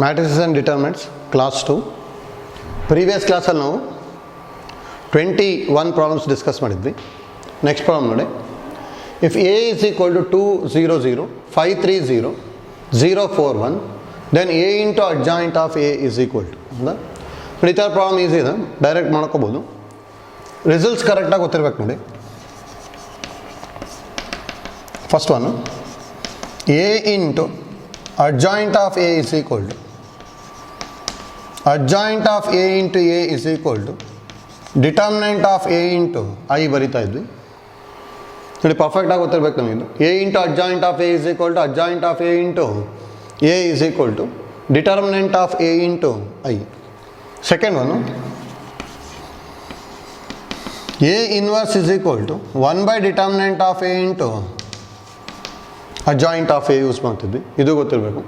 Matrices and determinants class 2 previous class ಅಲ್ಲಿ ನಾವು 21 problems discuss ಮಾಡಿದ್ವಿ. Next problem ನೋಡಿ, if A is equal to 2 0 0 5 3 0 0 4 1 then A into adjoint of A is equal to ಹೌದಾ. ನೋಡಿ ಈ ಥರ ಪ್ರಾಬ್ಲಮ್ ಈಸಿ ಇದೆ, ಡೈರೆಕ್ಟ್ ಮಾಡ್ಕೋಬೋದು. ರಿಸಲ್ಟ್ಸ್ ಕರೆಕ್ಟಾಗಿ ಗೊತ್ತಿರ್ಬೇಕು ನೋಡಿ. First one, A into adjoint of A is equal to adjoint of A into A is equal to determinant of A into I ಬರಿತಾ ಇದ್ವಿ ನೋಡಿ. ಪರ್ಫೆಕ್ಟಾಗಿ ಗೊತ್ತಿರ್ಬೇಕು ನಮಗೆ. A into adjoint of A is equal to adjoint of A into A is equal to determinant of A into I. Second one, A inverse is equal to 1 by determinant of A into adjoint of A use ಮಾಡ್ತಿದ್ವಿ, ಇದು ಗೊತ್ತಿರಬೇಕು.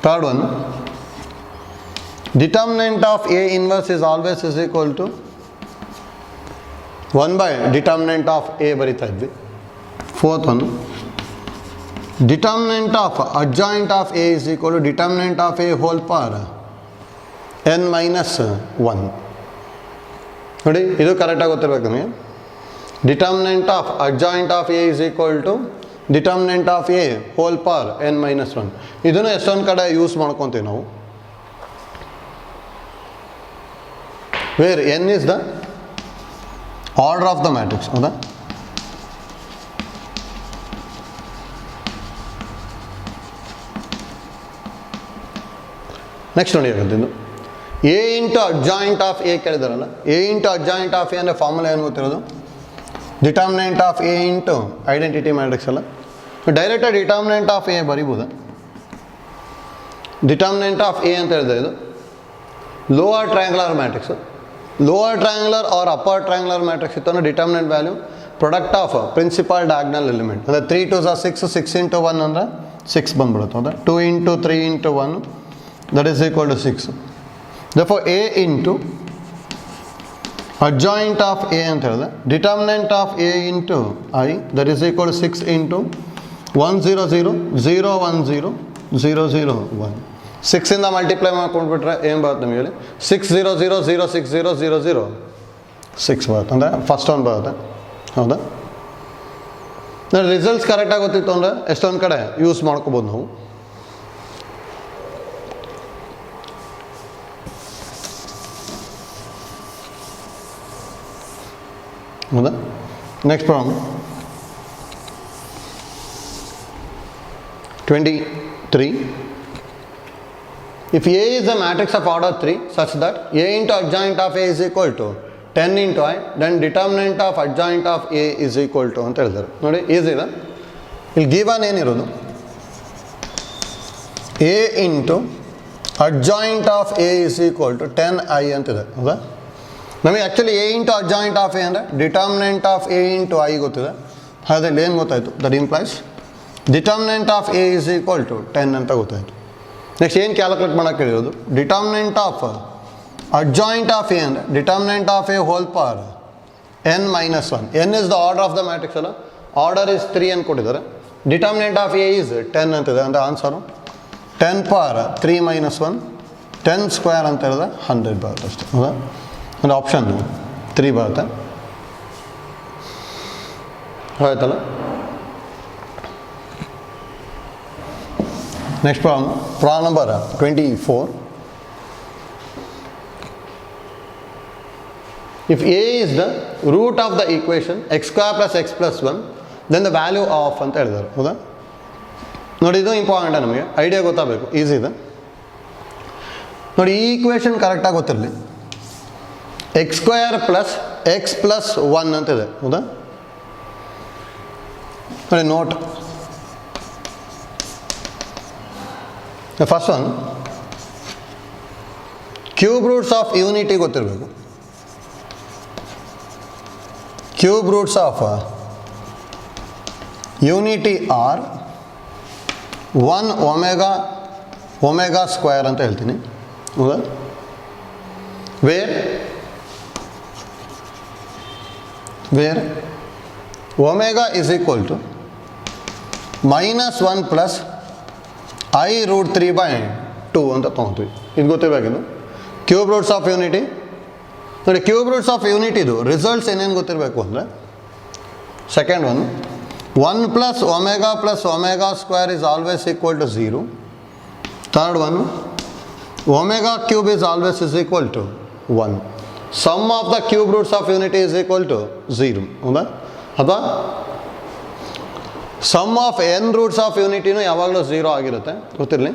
Third one, determinant of A inverse is always is equal to 1 by determinant of A ಬರಿತಾ ಇದ್ವಿ. Fourth one, determinant of adjoint of A is equal to determinant of A whole power n minus 1 ನೋಡಿ, ಇದು ಕರೆಕ್ಟಾಗಿ ಗೊತ್ತಿರಬೇಕು ನಮಗೆ. determinant of adjoint of A is equal to determinant of A whole power n minus 1. ಇದನ್ನು ಎಷ್ಟೊಂದು ಕಡೆ use ಮಾಡ್ಕೊತೀವಿ ನಾವು. where n is the order of the matrix ಹೌದಾ. ನೆಕ್ಸ್ಟ್ ನೋಡಿ ಹೇಗಿದ್ದು, A into adjoint of A ಕೇಳಿದಾರಲ್ಲ, A into adjoint of A ಅಂದರೆ ಫಾರ್ಮುಲಾ ಏನು ಗೊತ್ತಿರೋದು, determinant of A into identity matrix ಅಲ್ಲ. ಡೈರೆಕ್ಟಾಗಿ ಡಿಟರ್ಮಿನೆಂಟ್ ಆಫ್ A ಬರಿಬೋದ. ಡಿಟರ್ಮಿನೆಂಟ್ ಆಫ್ A ಅಂತ ಹೇಳಿದ್ರೆ ಇದು lower triangular matrix. Lower triangular or upper triangular matrix ಇತ್ತು ಅಂದರೆ determinant value product of principal diagonal element ಅಂದರೆ 3 2 6 6 into 1 ಅಂದರೆ 6 ಬಂದ್ಬಿಡುತ್ತೆ ಹೌದಾ. 2 into 3 into 1 that is equal to 6. therefore A into adjoint of A ಅಂತ ಹೇಳಿದ್ರೆ determinant of A into I that is equal to 6 into 1 0 0 0 1 0 0 0 1. 6 ಇಂದ multiply ಮಾಡ್ಕೊಂಡ್ಬಿಟ್ರೆ ಏನು ಬರುತ್ತೆ ನಮಗೆ ಹೇಳಿ, 6 0 0 0 6 0 0 0 6 ಬರುತ್ತೆ ಅಂದರೆ ಫಸ್ಟ್ ಒನ್ ಬರುತ್ತೆ ಹೌದಾ. ರಿಸಲ್ಟ್ಸ್ ಕರೆಕ್ಟಾಗಿ ಗೊತ್ತಿತ್ತು ಅಂದರೆ ಎಷ್ಟೊಂದು ಕಡೆ ಯೂಸ್ ಮಾಡ್ಕೋಬೋದು ನಾವು. ಹೌದಾ. Next problem 23. if A is a matrix of order 3 such that A into adjoint of A is equal to 10 into I then determinant of adjoint of A is equal to ಅಂತ ಹೇಳಿದ್ದಾರೆ ನೋಡಿ. Easy ಇದೆ. ಇಲ್ಲಿ given ಏನಿರೋದು, A into adjoint of A is equal to 10I ಅಂತಿದೆ ಹೌದಾ. ನಮಗೆ actually A into adjoint of A ಅಂದರೆ determinant of A into I ಗೊತ್ತಿದೆ. ಅದ್ರಲ್ಲಿ ಏನು ಗೊತ್ತಾಯಿತು, that implies determinant of A is equal to 10 ಅಂತ ಗೊತ್ತಾಯಿತು. ನೆಕ್ಸ್ಟ್ ಏನು ಕ್ಯಾಲ್ಕುಲೇಟ್ ಮಾಡೋಕ್ಕೆ ಹೇಳಿರೋದು, determinant of adjoint of A ಅಂದರೆ determinant of A whole power n minus 1. n is the order of the matrix ಅಲ್ಲ, ಆರ್ಡರ್ ಇಸ್ 3 ಅಂತ ಕೊಟ್ಟಿದ್ದಾರೆ. Determinant of A is 10 ಅಂತಿದೆ ಅಂದರೆ ಆನ್ಸರು 10 ಪವರ್ 3 minus 1 10 ಸ್ಕ್ವೇರ್ ಅಂತ ಹೇಳಿದ್ರೆ 100 ಬರುತ್ತೆ ಅಷ್ಟೇ ಹೌದಾ. ಅಂದರೆ ಆಪ್ಷನ್ 3 ಬರುತ್ತೆ ಆಯ್ತಲ್ಲ. Next problem number 24. if A is the root of the equation x square plus x plus 1 then the value of ಅಂತ ಹೇಳಿದ್ದಾರೆ ಹೌದಾ. ನೋಡಿ ಇದು ಇಂಪಾರ್ಟೆಂಟ್, ನಮಗೆ ಐಡಿಯಾ ಗೊತ್ತಾಗಬೇಕು, ಈಸಿ ಇದೆ ನೋಡಿ. ಈ ಈಕ್ವೇಷನ್ ಕರೆಕ್ಟಾಗಿ ಗೊತ್ತಿರಲಿ. x square plus X plus 1 ಅಂತಿದೆ ಹೌದಾ. ನೋಡಿ note, first one cube roots of unity ಗೊತ್ತಿರಬೇಕು. Cube roots of unity are 1 omega square ಅಂತ ಹೇಳ್ತೀನಿ ಹೌದಾ. Where omega is equal to -1 plus i√3/2 ಅಂತ ತೊಗೊತೀವಿ. ಇದು ಗೊತ್ತಿರಬೇಕಿದು ಕ್ಯೂಬ್ ರೂಟ್ಸ್ ಆಫ್ ಯೂನಿಟಿ. ನೋಡಿ, ಕ್ಯೂಬ್ ರೂಟ್ಸ್ ಆಫ್ ಯೂನಿಟಿದು ರಿಸಲ್ಟ್ಸ್ ಏನೇನು ಗೊತ್ತಿರಬೇಕು ಅಂದರೆ, second one 1 + ω + ω² is always equal to 0. Third one ω³ is always is equal to 1. Sum of the cube roots of unity is equal to 0. ಹೌದಾ? ಅಥವಾ sum of n roots of ಯೂನಿಟಿನೂ ಯಾವಾಗಲೂ 0 ಆಗಿರುತ್ತೆ, ಗೊತ್ತಿರಲಿ.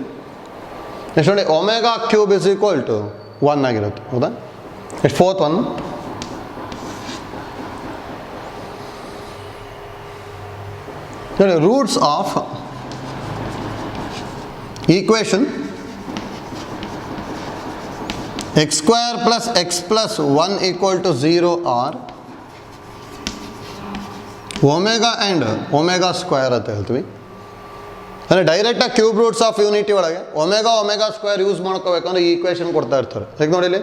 Next ನೋಡಿ, ω³ is equal to 1 ಆಗಿರುತ್ತೆ. ಹೌದಾ? Next fourth one ನೋಡಿ, roots of equation x² + x + 1 = 0 are omega and ω² ಅಂತ ಹೇಳ್ತೀವಿ. ಅಂದರೆ ಡೈರೆಕ್ಟಾಗಿ ಕ್ಯೂಬ್ ರೂಟ್ಸ್ ಆಫ್ ಯೂನಿಟಿ ಒಳಗೆ ω² ಯೂಸ್ ಮಾಡ್ಕೋಬೇಕಂದ್ರೆ ಈ ಈಕ್ವೇಷನ್ ಕೊಡ್ತಾ ಇರ್ತಾರೆ. ಈಗ ನೋಡಿ, ಇಲ್ಲಿ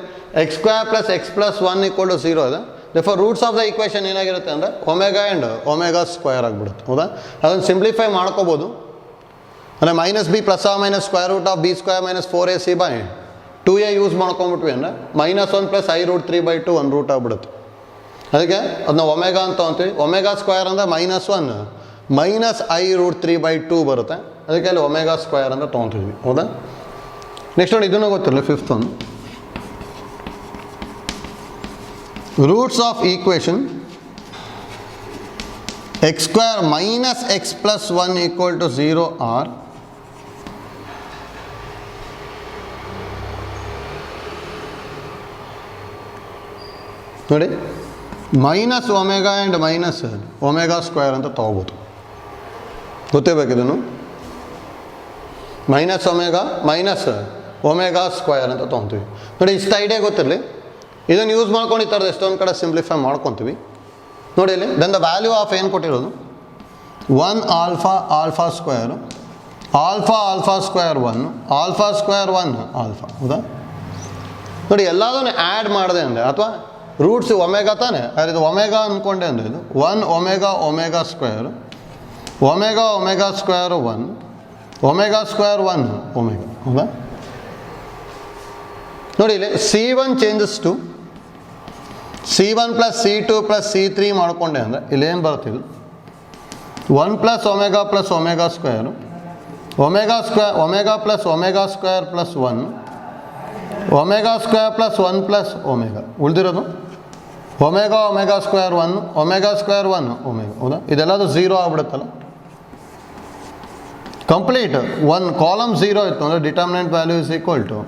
x² + x + 1 = 0 ಇದೆ. Therefore roots of the equation ಏನಾಗಿರುತ್ತೆ ಅಂದರೆ ಒಮೆಗಾ ಆ್ಯಂಡ್ ω² ಆಗಿಬಿಡುತ್ತೆ. ಹೌದಾ? ಅದನ್ನು ಸಿಂಪ್ಲಿಫೈ ಮಾಡ್ಕೋಬೋದು. ಅಂದರೆ -b ± √b² - 4ac/2a ಯೂಸ್ ಮಾಡ್ಕೊಂಬಿಟ್ವಿ ಅಂದರೆ -1 + i√3/2 ಒಂದು ರೂಟ್ ಆಗಿಬಿಡುತ್ತೆ. ಅದಕ್ಕೆ ಅದನ್ನ ಒಮೆಗಾ ಅಂತ ಅಂತೀವಿ. ω² ಅಂದರೆ -1 - i√3/2 ಬರುತ್ತೆ. ಅದಕ್ಕೆ ಅಲ್ಲಿ ω² ಅಂತ ತೊಗೊತಿದ್ವಿ. ಹೌದಾ? ನೆಕ್ಸ್ಟ್ ನೋಡಿ, ಇದನ್ನು ಗೊತ್ತಿರಲಿ, fifth one roots of equation x² - x + 1 = 0 are ನೋಡಿ -ω ಆ್ಯಂಡ್ −ω² ಅಂತ ತೊಗೋಬೋದು. ಗೊತ್ತಿರಬೇಕಿದನ್ನು -ω -ω² ಅಂತ ತೊಗೊತೀವಿ. ನೋಡಿ, ಇಷ್ಟು ಐಡಿಯಾ ಗೊತ್ತಿರಲಿ. ಇದನ್ನು ಯೂಸ್ ಮಾಡ್ಕೊಂಡು ಈ ಥರದ್ದು ಎಷ್ಟೊಂದು ಕಡೆ ಸಿಂಪ್ಲಿಫೈ ಮಾಡ್ಕೊತೀವಿ. ನೋಡಿ, ಇಲ್ಲಿ ದೆನ್ ದ ವ್ಯಾಲ್ಯೂ ಆಫ್ ಏನು ಕೊಟ್ಟಿರೋದು 1 α α² α² 1 α. ಹೌದಾ? ನೋಡಿ, ಎಲ್ಲದನ್ನು ಆ್ಯಡ್ ಮಾಡಿದೆ ಅಂದರೆ ಅಥವಾ ರೂಟ್ಸ್ ಒಮೆಗಾ ತಾನೆ, ಅದು ಒಮೆಗಾ ಅಂದ್ಕೊಂಡೆ ಅಂದರೆ ಇದು 1 ω ω² ω ω² 1 ω² 1 ω. ಹೌದಾ? ನೋಡಿ, ಇಲ್ಲಿ C1 changes to C1 + C2 + C3 ಮಾಡಿಕೊಂಡೆ ಅಂದರೆ ಇಲ್ಲೇನು ಬರ್ತಿದ್ದು 1 + ω + ω² ω² + ω² + 1 ω² + 1 + ω. ಉಳಿದಿರೋದು ω ω² 1 ω² 1 ω. ಹೌದಾ? ಇದೆಲ್ಲದು 0 ಆಗ್ಬಿಡುತ್ತಲ್ಲ. ಕಂಪ್ಲೀಟ್ ಒಂದು ಕಾಲಮ್ 0 ಇತ್ತು ಅಂದರೆ determinant value is equal to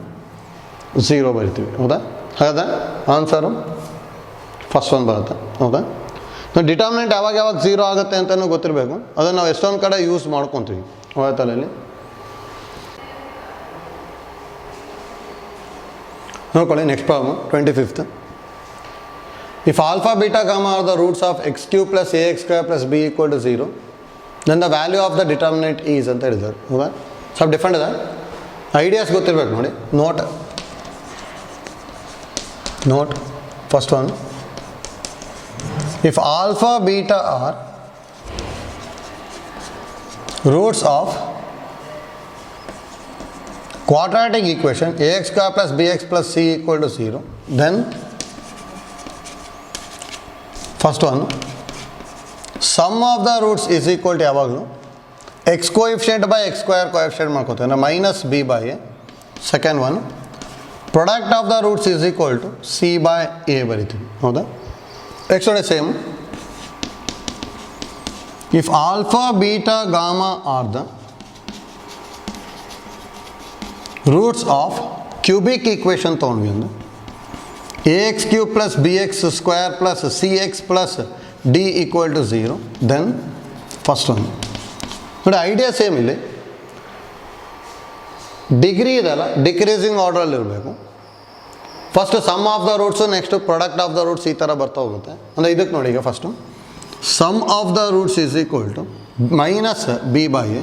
0 ಬರಿತೀವಿ. ಹೌದಾ? ಹಾಗಾದ್ರೆ ಆನ್ಸರು ಫಸ್ಟ್ ಒನ್ ಬರುತ್ತೆ. ಹೌದಾ? ಡಿಟರ್ಮಿನೆಂಟ್ ಯಾವಾಗ 0 ಆಗುತ್ತೆ ಅಂತಲೂ ಗೊತ್ತಿರಬೇಕು. ಅದನ್ನು ನಾವು ಎಷ್ಟೊಂದು ಕಡೆ ಯೂಸ್ ಮಾಡ್ಕೊತೀವಿ. ಹೋಯ್ತಲ್ಲ, ನೋಡ್ಕೊಳ್ಳಿ. Next problem 25th. If alpha, beta, gamma are the roots of x³ + ax² + b = 0, then the value of the determinant is ಅಂತ ಹೇಳಿದ್ದಾರೆ. ಹೌದಾ? ಸ್ವಲ್ಪ ಡಿಫ್ರೆಂಟ್ ಇದೆ, ಐಡಿಯಾಸ್ ಗೊತ್ತಿರಬೇಕು. ನೋಡಿ, note first one, if alpha, beta are roots of quadratic equation ax² + bx + c = 0, then first one sum of the roots is equal to ಯಾವಾಗಲೂ x coefficient by x² coefficient ಮಾಡ್ಕೋತೀವಿ ಅಂದರೆ -b/a. Second one product of the roots is equal to c/a ಬರಿತೀವಿ. ಹೌದಾ? Next ನೋಡಿ, same if alpha, beta, gamma are the roots of cubic equation ತೊಗೊಂಡ್ವಿ ಅಂದರೆ ax³ + bx² + cx + d = 0, then first one ನೋಡಿ, idea same. ಇಲ್ಲಿ degree ಇದೆಲ್ಲ decreasing ಆರ್ಡ್ರಲ್ಲಿ ಇರಬೇಕು. First sum of the roots, next product of the roots, ಈ ಥರ ಬರ್ತಾ ಹೋಗುತ್ತೆ. ಅಂದರೆ ಇದಕ್ಕೆ ನೋಡಿ, ಈಗ first sum of the roots is equal to -b/a.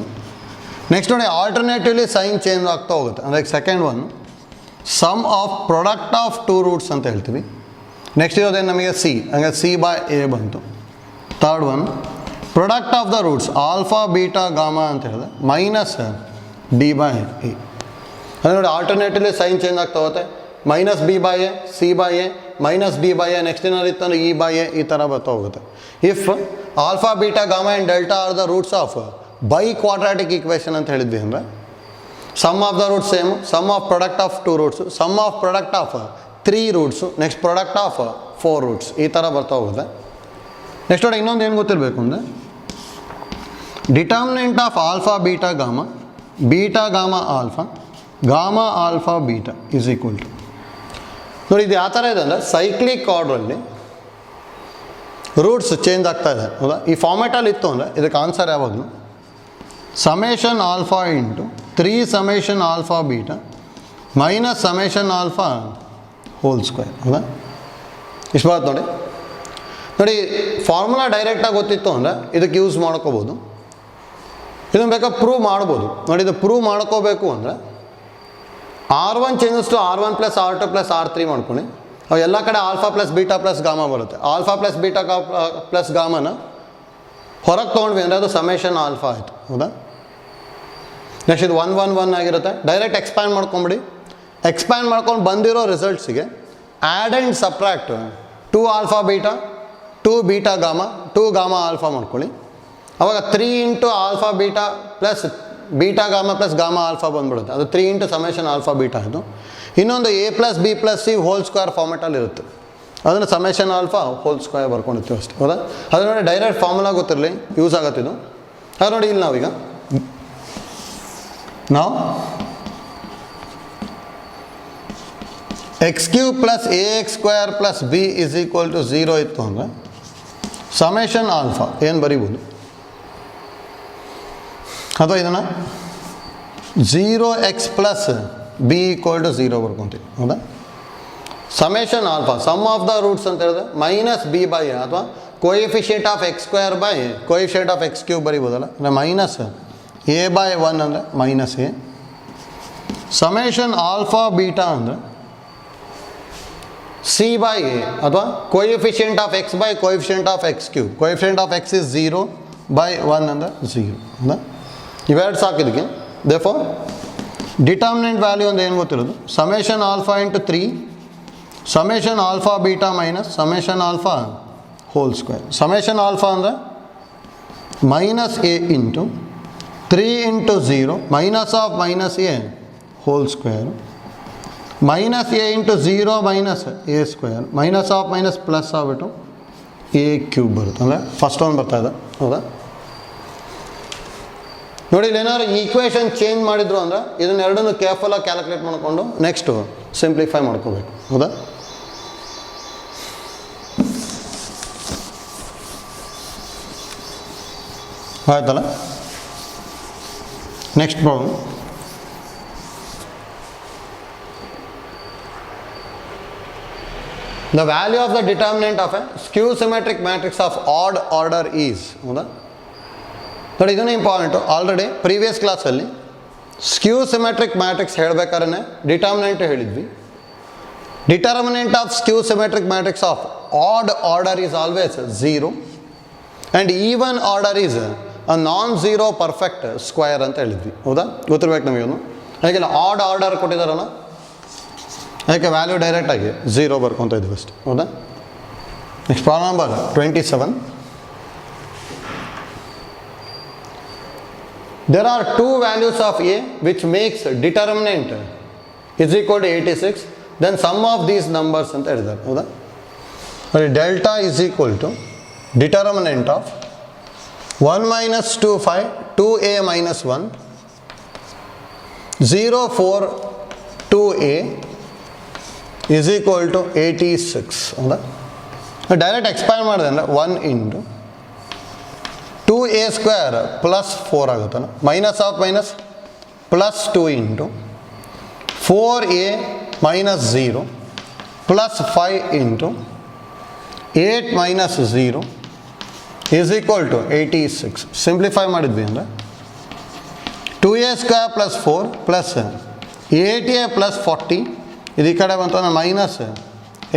Next ನೋಡಿ, ಆಲ್ಟರ್ನೇಟಿವ್ಲಿ ಸೈನ್ ಚೇಂಜ್ ಆಗ್ತಾ ಹೋಗುತ್ತೆ. ಅಂದರೆ second one sum of product of 2 roots ಅಂತ ಹೇಳ್ತೀವಿ. ನೆಕ್ಸ್ಟ್ ಇರೋದೇನು ನಮಗೆ c, ಹಂಗೆ c/a ಬಂತು. Third one product of the roots alpha, beta, gamma ಅಂತ ಹೇಳಿದೆ ಡಿ ಬೈ ಎ. ಅಂದರೆ ನೋಡಿ ಆಲ್ಟರ್ನೇಟಿವ್ಲಿ ಸೈನ್ ಚೇಂಜ್ ಆಗ್ತಾ ಹೋಗುತ್ತೆ. Minus B by A, C by A, minus D by A, next ಏನಾದ್ರು ಇತ್ತಂದ್ರೆ ಇ ಬೈ ಎ, ಈ ಥರ ಬರ್ತಾ ಹೋಗುತ್ತೆ. If alpha beta gamma and delta are the roots of biquadratic equation ಅಂತ ಹೇಳಿದ್ವಿ ಅಂದರೆ sum of the roots same, sum of product of 2 roots, sum of product of 3 roots, next product of 4 roots, ಈ ಥರ ಬರ್ತಾ ಹೋಗುತ್ತೆ. Next ನೋಡಿ ಇನ್ನೊಂದು ಏನು ಗೊತ್ತಿರಬೇಕು ಅಂದರೆ determinant of alpha beta gamma alpha beta is equal to ನೋಡಿ ಇದು ಯಾವ ಥರ ಇದೆ ಅಂದರೆ ಸೈಕ್ಲಿಕ್ ಆರ್ಡ್ರಲ್ಲಿ ರೂಟ್ಸ್ ಚೇಂಜ್ ಆಗ್ತಾ ಇದೆ ಹೌದಾ. ಈ ಫಾರ್ಮ್ಯಾಟಲ್ಲಿ ಇತ್ತು ಅಂದರೆ ಇದಕ್ಕೆ ಆನ್ಸರ್ ಯಾವಾಗಲೂ summation alpha into 3 summation alpha beta minus summation alpha whole square ಹೌದಾ. ಇಷ್ಟು ಬರುತ್ತೆ ನೋಡಿ ಫಾರ್ಮುಲಾ ಡೈರೆಕ್ಟಾಗಿ ಗೊತ್ತಿತ್ತು ಅಂದರೆ ಇದಕ್ಕೆ ಯೂಸ್ ಮಾಡ್ಕೋಬೋದು. ಇದನ್ನು ಬೇಕಾದ್ರೆ ಪ್ರೂವ್ ಮಾಡ್ಬೋದು. ನೋಡಿ ಇದು ಪ್ರೂವ್ ಮಾಡ್ಕೋಬೇಕು ಅಂದರೆ R1 changes to R1 plus R2 plus R3 ಮಾಡ್ಕೊಳ್ಳಿ. ಅವು ಎಲ್ಲ ಕಡೆ alpha plus beta plus gamma ಬರುತ್ತೆ. ಆಲ್ಫಾ ಪ್ಲಸ್ ಬೀಟಾ ಪ್ಲಸ್ ಗಾಮನ ಹೊರಗೆ ತೊಗೊಂಡ್ವಿ ಅಂದರೆ ಅದು ಸಮೇಷನ್ ಆಲ್ಫಾ ಆಯಿತು ಹೌದಾ. ನೆಕ್ಸ್ಟ್ ಇದು 1 1 1 ಆಗಿರುತ್ತೆ. ಡೈರೆಕ್ಟ್ ಎಕ್ಸ್ಪ್ಯಾಂಡ್ ಮಾಡ್ಕೊಂಬಿಡಿ. ಎಕ್ಸ್ಪ್ಯಾಂಡ್ ಮಾಡ್ಕೊಂಡು ಬಂದಿರೋ ರಿಸಲ್ಟ್ಸಿಗೆ add and subtract 2 alpha beta 2 beta gamma 2 gamma alpha ಮಾಡ್ಕೊಳ್ಳಿ. ಅವಾಗ 3 into alpha beta plus beta gamma plus gamma alpha ಬಂದ್ಬಿಡುತ್ತೆ. ಅದು 3 ಇಂಟು ಸಮೇಷನ್ ಆಲ್ಫಾ ಬೀಟಾ ಇದು. ಇನ್ನೊಂದು A plus B plus C whole square ಫಾರ್ಮೆಟಲ್ಲಿ ಇರುತ್ತೆ. ಅದನ್ನು ಸಮೇಷನ್ ಆಲ್ಫಾ ಹೋಲ್ ಸ್ಕ್ವೇರ್ ಬರ್ಕೊಂಡಿರ್ತೀವಿ ಅಷ್ಟೇ ಹೌದಾ. ಅದು ನೋಡಿ ಡೈರೆಕ್ಟ್ ಫಾರ್ಮುಲಾ ಗೊತ್ತಿರಲಿ ಯೂಸ್ ಆಗುತ್ತಿದ್ದು. ಅದು ನೋಡಿ ಇಲ್ಲಿ ನಾವೀಗ ನಾವು X cube plus A X square plus B is equal to 0 ಇತ್ತು ಅಂದರೆ ಸಮೇಷನ್ ಆಲ್ಫಾ ಏನು ಬರೀಬೋದು ಅಥವಾ ಇದನ್ನು 0x plus B equal to 0 ಬರ್ಕೊತೀವಿ ಹೌದಾ. Summation alpha sum of the roots ಅಂತ ಹೇಳಿದ್ರೆ ಮೈನಸ್ ಬಿ ಬೈ ಎ ಅಥವಾ coefficient of X square by coefficient of X cube ಬರೀಬೋದಲ್ಲ. ಅಂದರೆ ಮೈನಸ್ ಎ ಬೈ 1 ಅಂದರೆ minus A. Summation alpha beta ಅಂದರೆ C by A ಅಥವಾ coefficient of X by coefficient of X cube. Coefficient of X is 0 by 1 ಅಂದರೆ 0 ಹೌದಾ. ಇವೆರಡು ಸಾಕಿದಕ್ಕೆ therefore determinant value ಅಂದರೆ ಏನು ಗೊತ್ತಿರೋದು summation alpha into 3 summation alpha beta minus summation alpha whole square. Summation alpha ಅಂದರೆ minus A into 3 into 0 minus of minus A whole square minus A into 0 minus A square minus of minus plus ಆಗ್ಬಿಟ್ಟು A cube ಬರುತ್ತೆ. ಅಂದರೆ first ಒಂದು ಬರ್ತಾಯಿದೆ ಹೌದಾ. ನೋಡಿ ಇಲ್ಲಿ ಏನಾದ್ರು ಈಕ್ವೇಷನ್ ಚೇಂಜ್ ಮಾಡಿದ್ರು ಅಂದರೆ ಇದನ್ನೆರಡನ್ನು ಕೇರ್ಫುಲ್ಲಾಗಿ ಕ್ಯಾಲ್ಕುಲೇಟ್ ಮಾಡಿಕೊಂಡು ನೆಕ್ಸ್ಟು ಸಿಂಪ್ಲಿಫೈ ಮಾಡ್ಕೋಬೇಕು ಹೌದಾ. ಆಯ್ತಲ್ಲ. Next problem the value of the determinant of a skew symmetric matrix of odd order is ಹೌದಾ. ನೋಡಿ ಇದನ್ನು ಇಂಪಾರ್ಟೆಂಟು. ಆಲ್ರೆಡಿ ಪ್ರೀವಿಯಸ್ ಕ್ಲಾಸಲ್ಲಿ ಸ್ಕ್ಯೂ ಸಿಮೆಟ್ರಿಕ್ ಮ್ಯಾಟ್ರಿಕ್ಸ್ ಹೇಳಬೇಕಾದ್ರೆ ಡಿಟರ್ಮಿನೆಂಟ್ ಹೇಳಿದ್ವಿ. Determinant of skew symmetric matrix of add order is always 0 and even order is a non zero perfect square ಅಂತ ಹೇಳಿದ್ವಿ ಹೌದಾ. ಗೊತ್ತಿರ್ಬೇಕು ನಮಗೇನು. ಹಾಗೆಲ್ಲ ಆಡ್ ಆರ್ಡರ್ ಕೊಟ್ಟಿದ್ದಾರಲ್ಲ ಅದಕ್ಕೆ ವ್ಯಾಲ್ಯೂ ಡೈರೆಕ್ಟಾಗಿ 0 ಬರ್ಕೊತ ಇದ್ವಿ ಅಷ್ಟೆ ಹೌದಾ. Next problem number 27. There are 2 values of A which makes determinant is equal to 86. Then sum of these numbers ಅಂತ ಹೇಳಿದ್ದಾರೆ ಹೌದಾ. Delta is equal to determinant of 1 minus 2 5 2A minus 1 0 4 2A is equal to 86 ಹೌದಾ. Direct expand ಮಾಡಿದೆ ಅಂದರೆ 1 into 2A square plus 4 ಆಗುತ್ತಲ್ಲ minus of minus plus 2 into 4A minus 0 plus 5 into 8 minus 0 is equal to 86. Simplify ಮಾಡಿದ್ವಿ ಅಂದರೆ 2A square plus 4 plus 8A plus 40 ಇದು ಈ ಕಡೆ ಬಂತು ಅಂದರೆ ಮೈನಸ್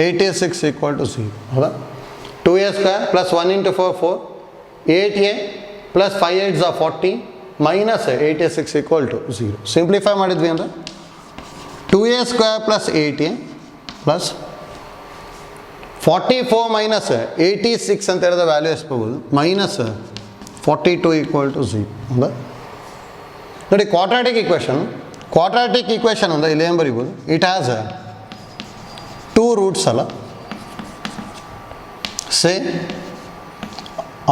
86 ಈಕ್ವಲ್ ಟು 0 ಹೌದಾ. 2A square plus 1 into 4 4 8A plus 5 8s are 40 minus 86 equal to 0. Simplify ಮಾಡಿದ್ವಿ ಅಂದರೆ 2a square plus 8a plus 44 minus 86 ಅಂತ ಹೇಳಿದ ವ್ಯಾಲ್ಯೂ ಎಷ್ಟು ಬರ್ಬೋದು, ಮೈನಸ್ 42 ಈಕ್ವಲ್ ಟು 0 ಹೌದಾ. ನೋಡಿ ಕ್ವಾಡ್ರಾಟಿಕ್ ಈಕ್ವೇಷನ್ ಅಂದರೆ ಇಲ್ಲಿ ಏನು ಬರಿಬೋದು, ಇಟ್ ಹ್ಯಾಸ್ 2 ರೂಟ್ಸ್ ಅಲ್ಲ, ಸೇ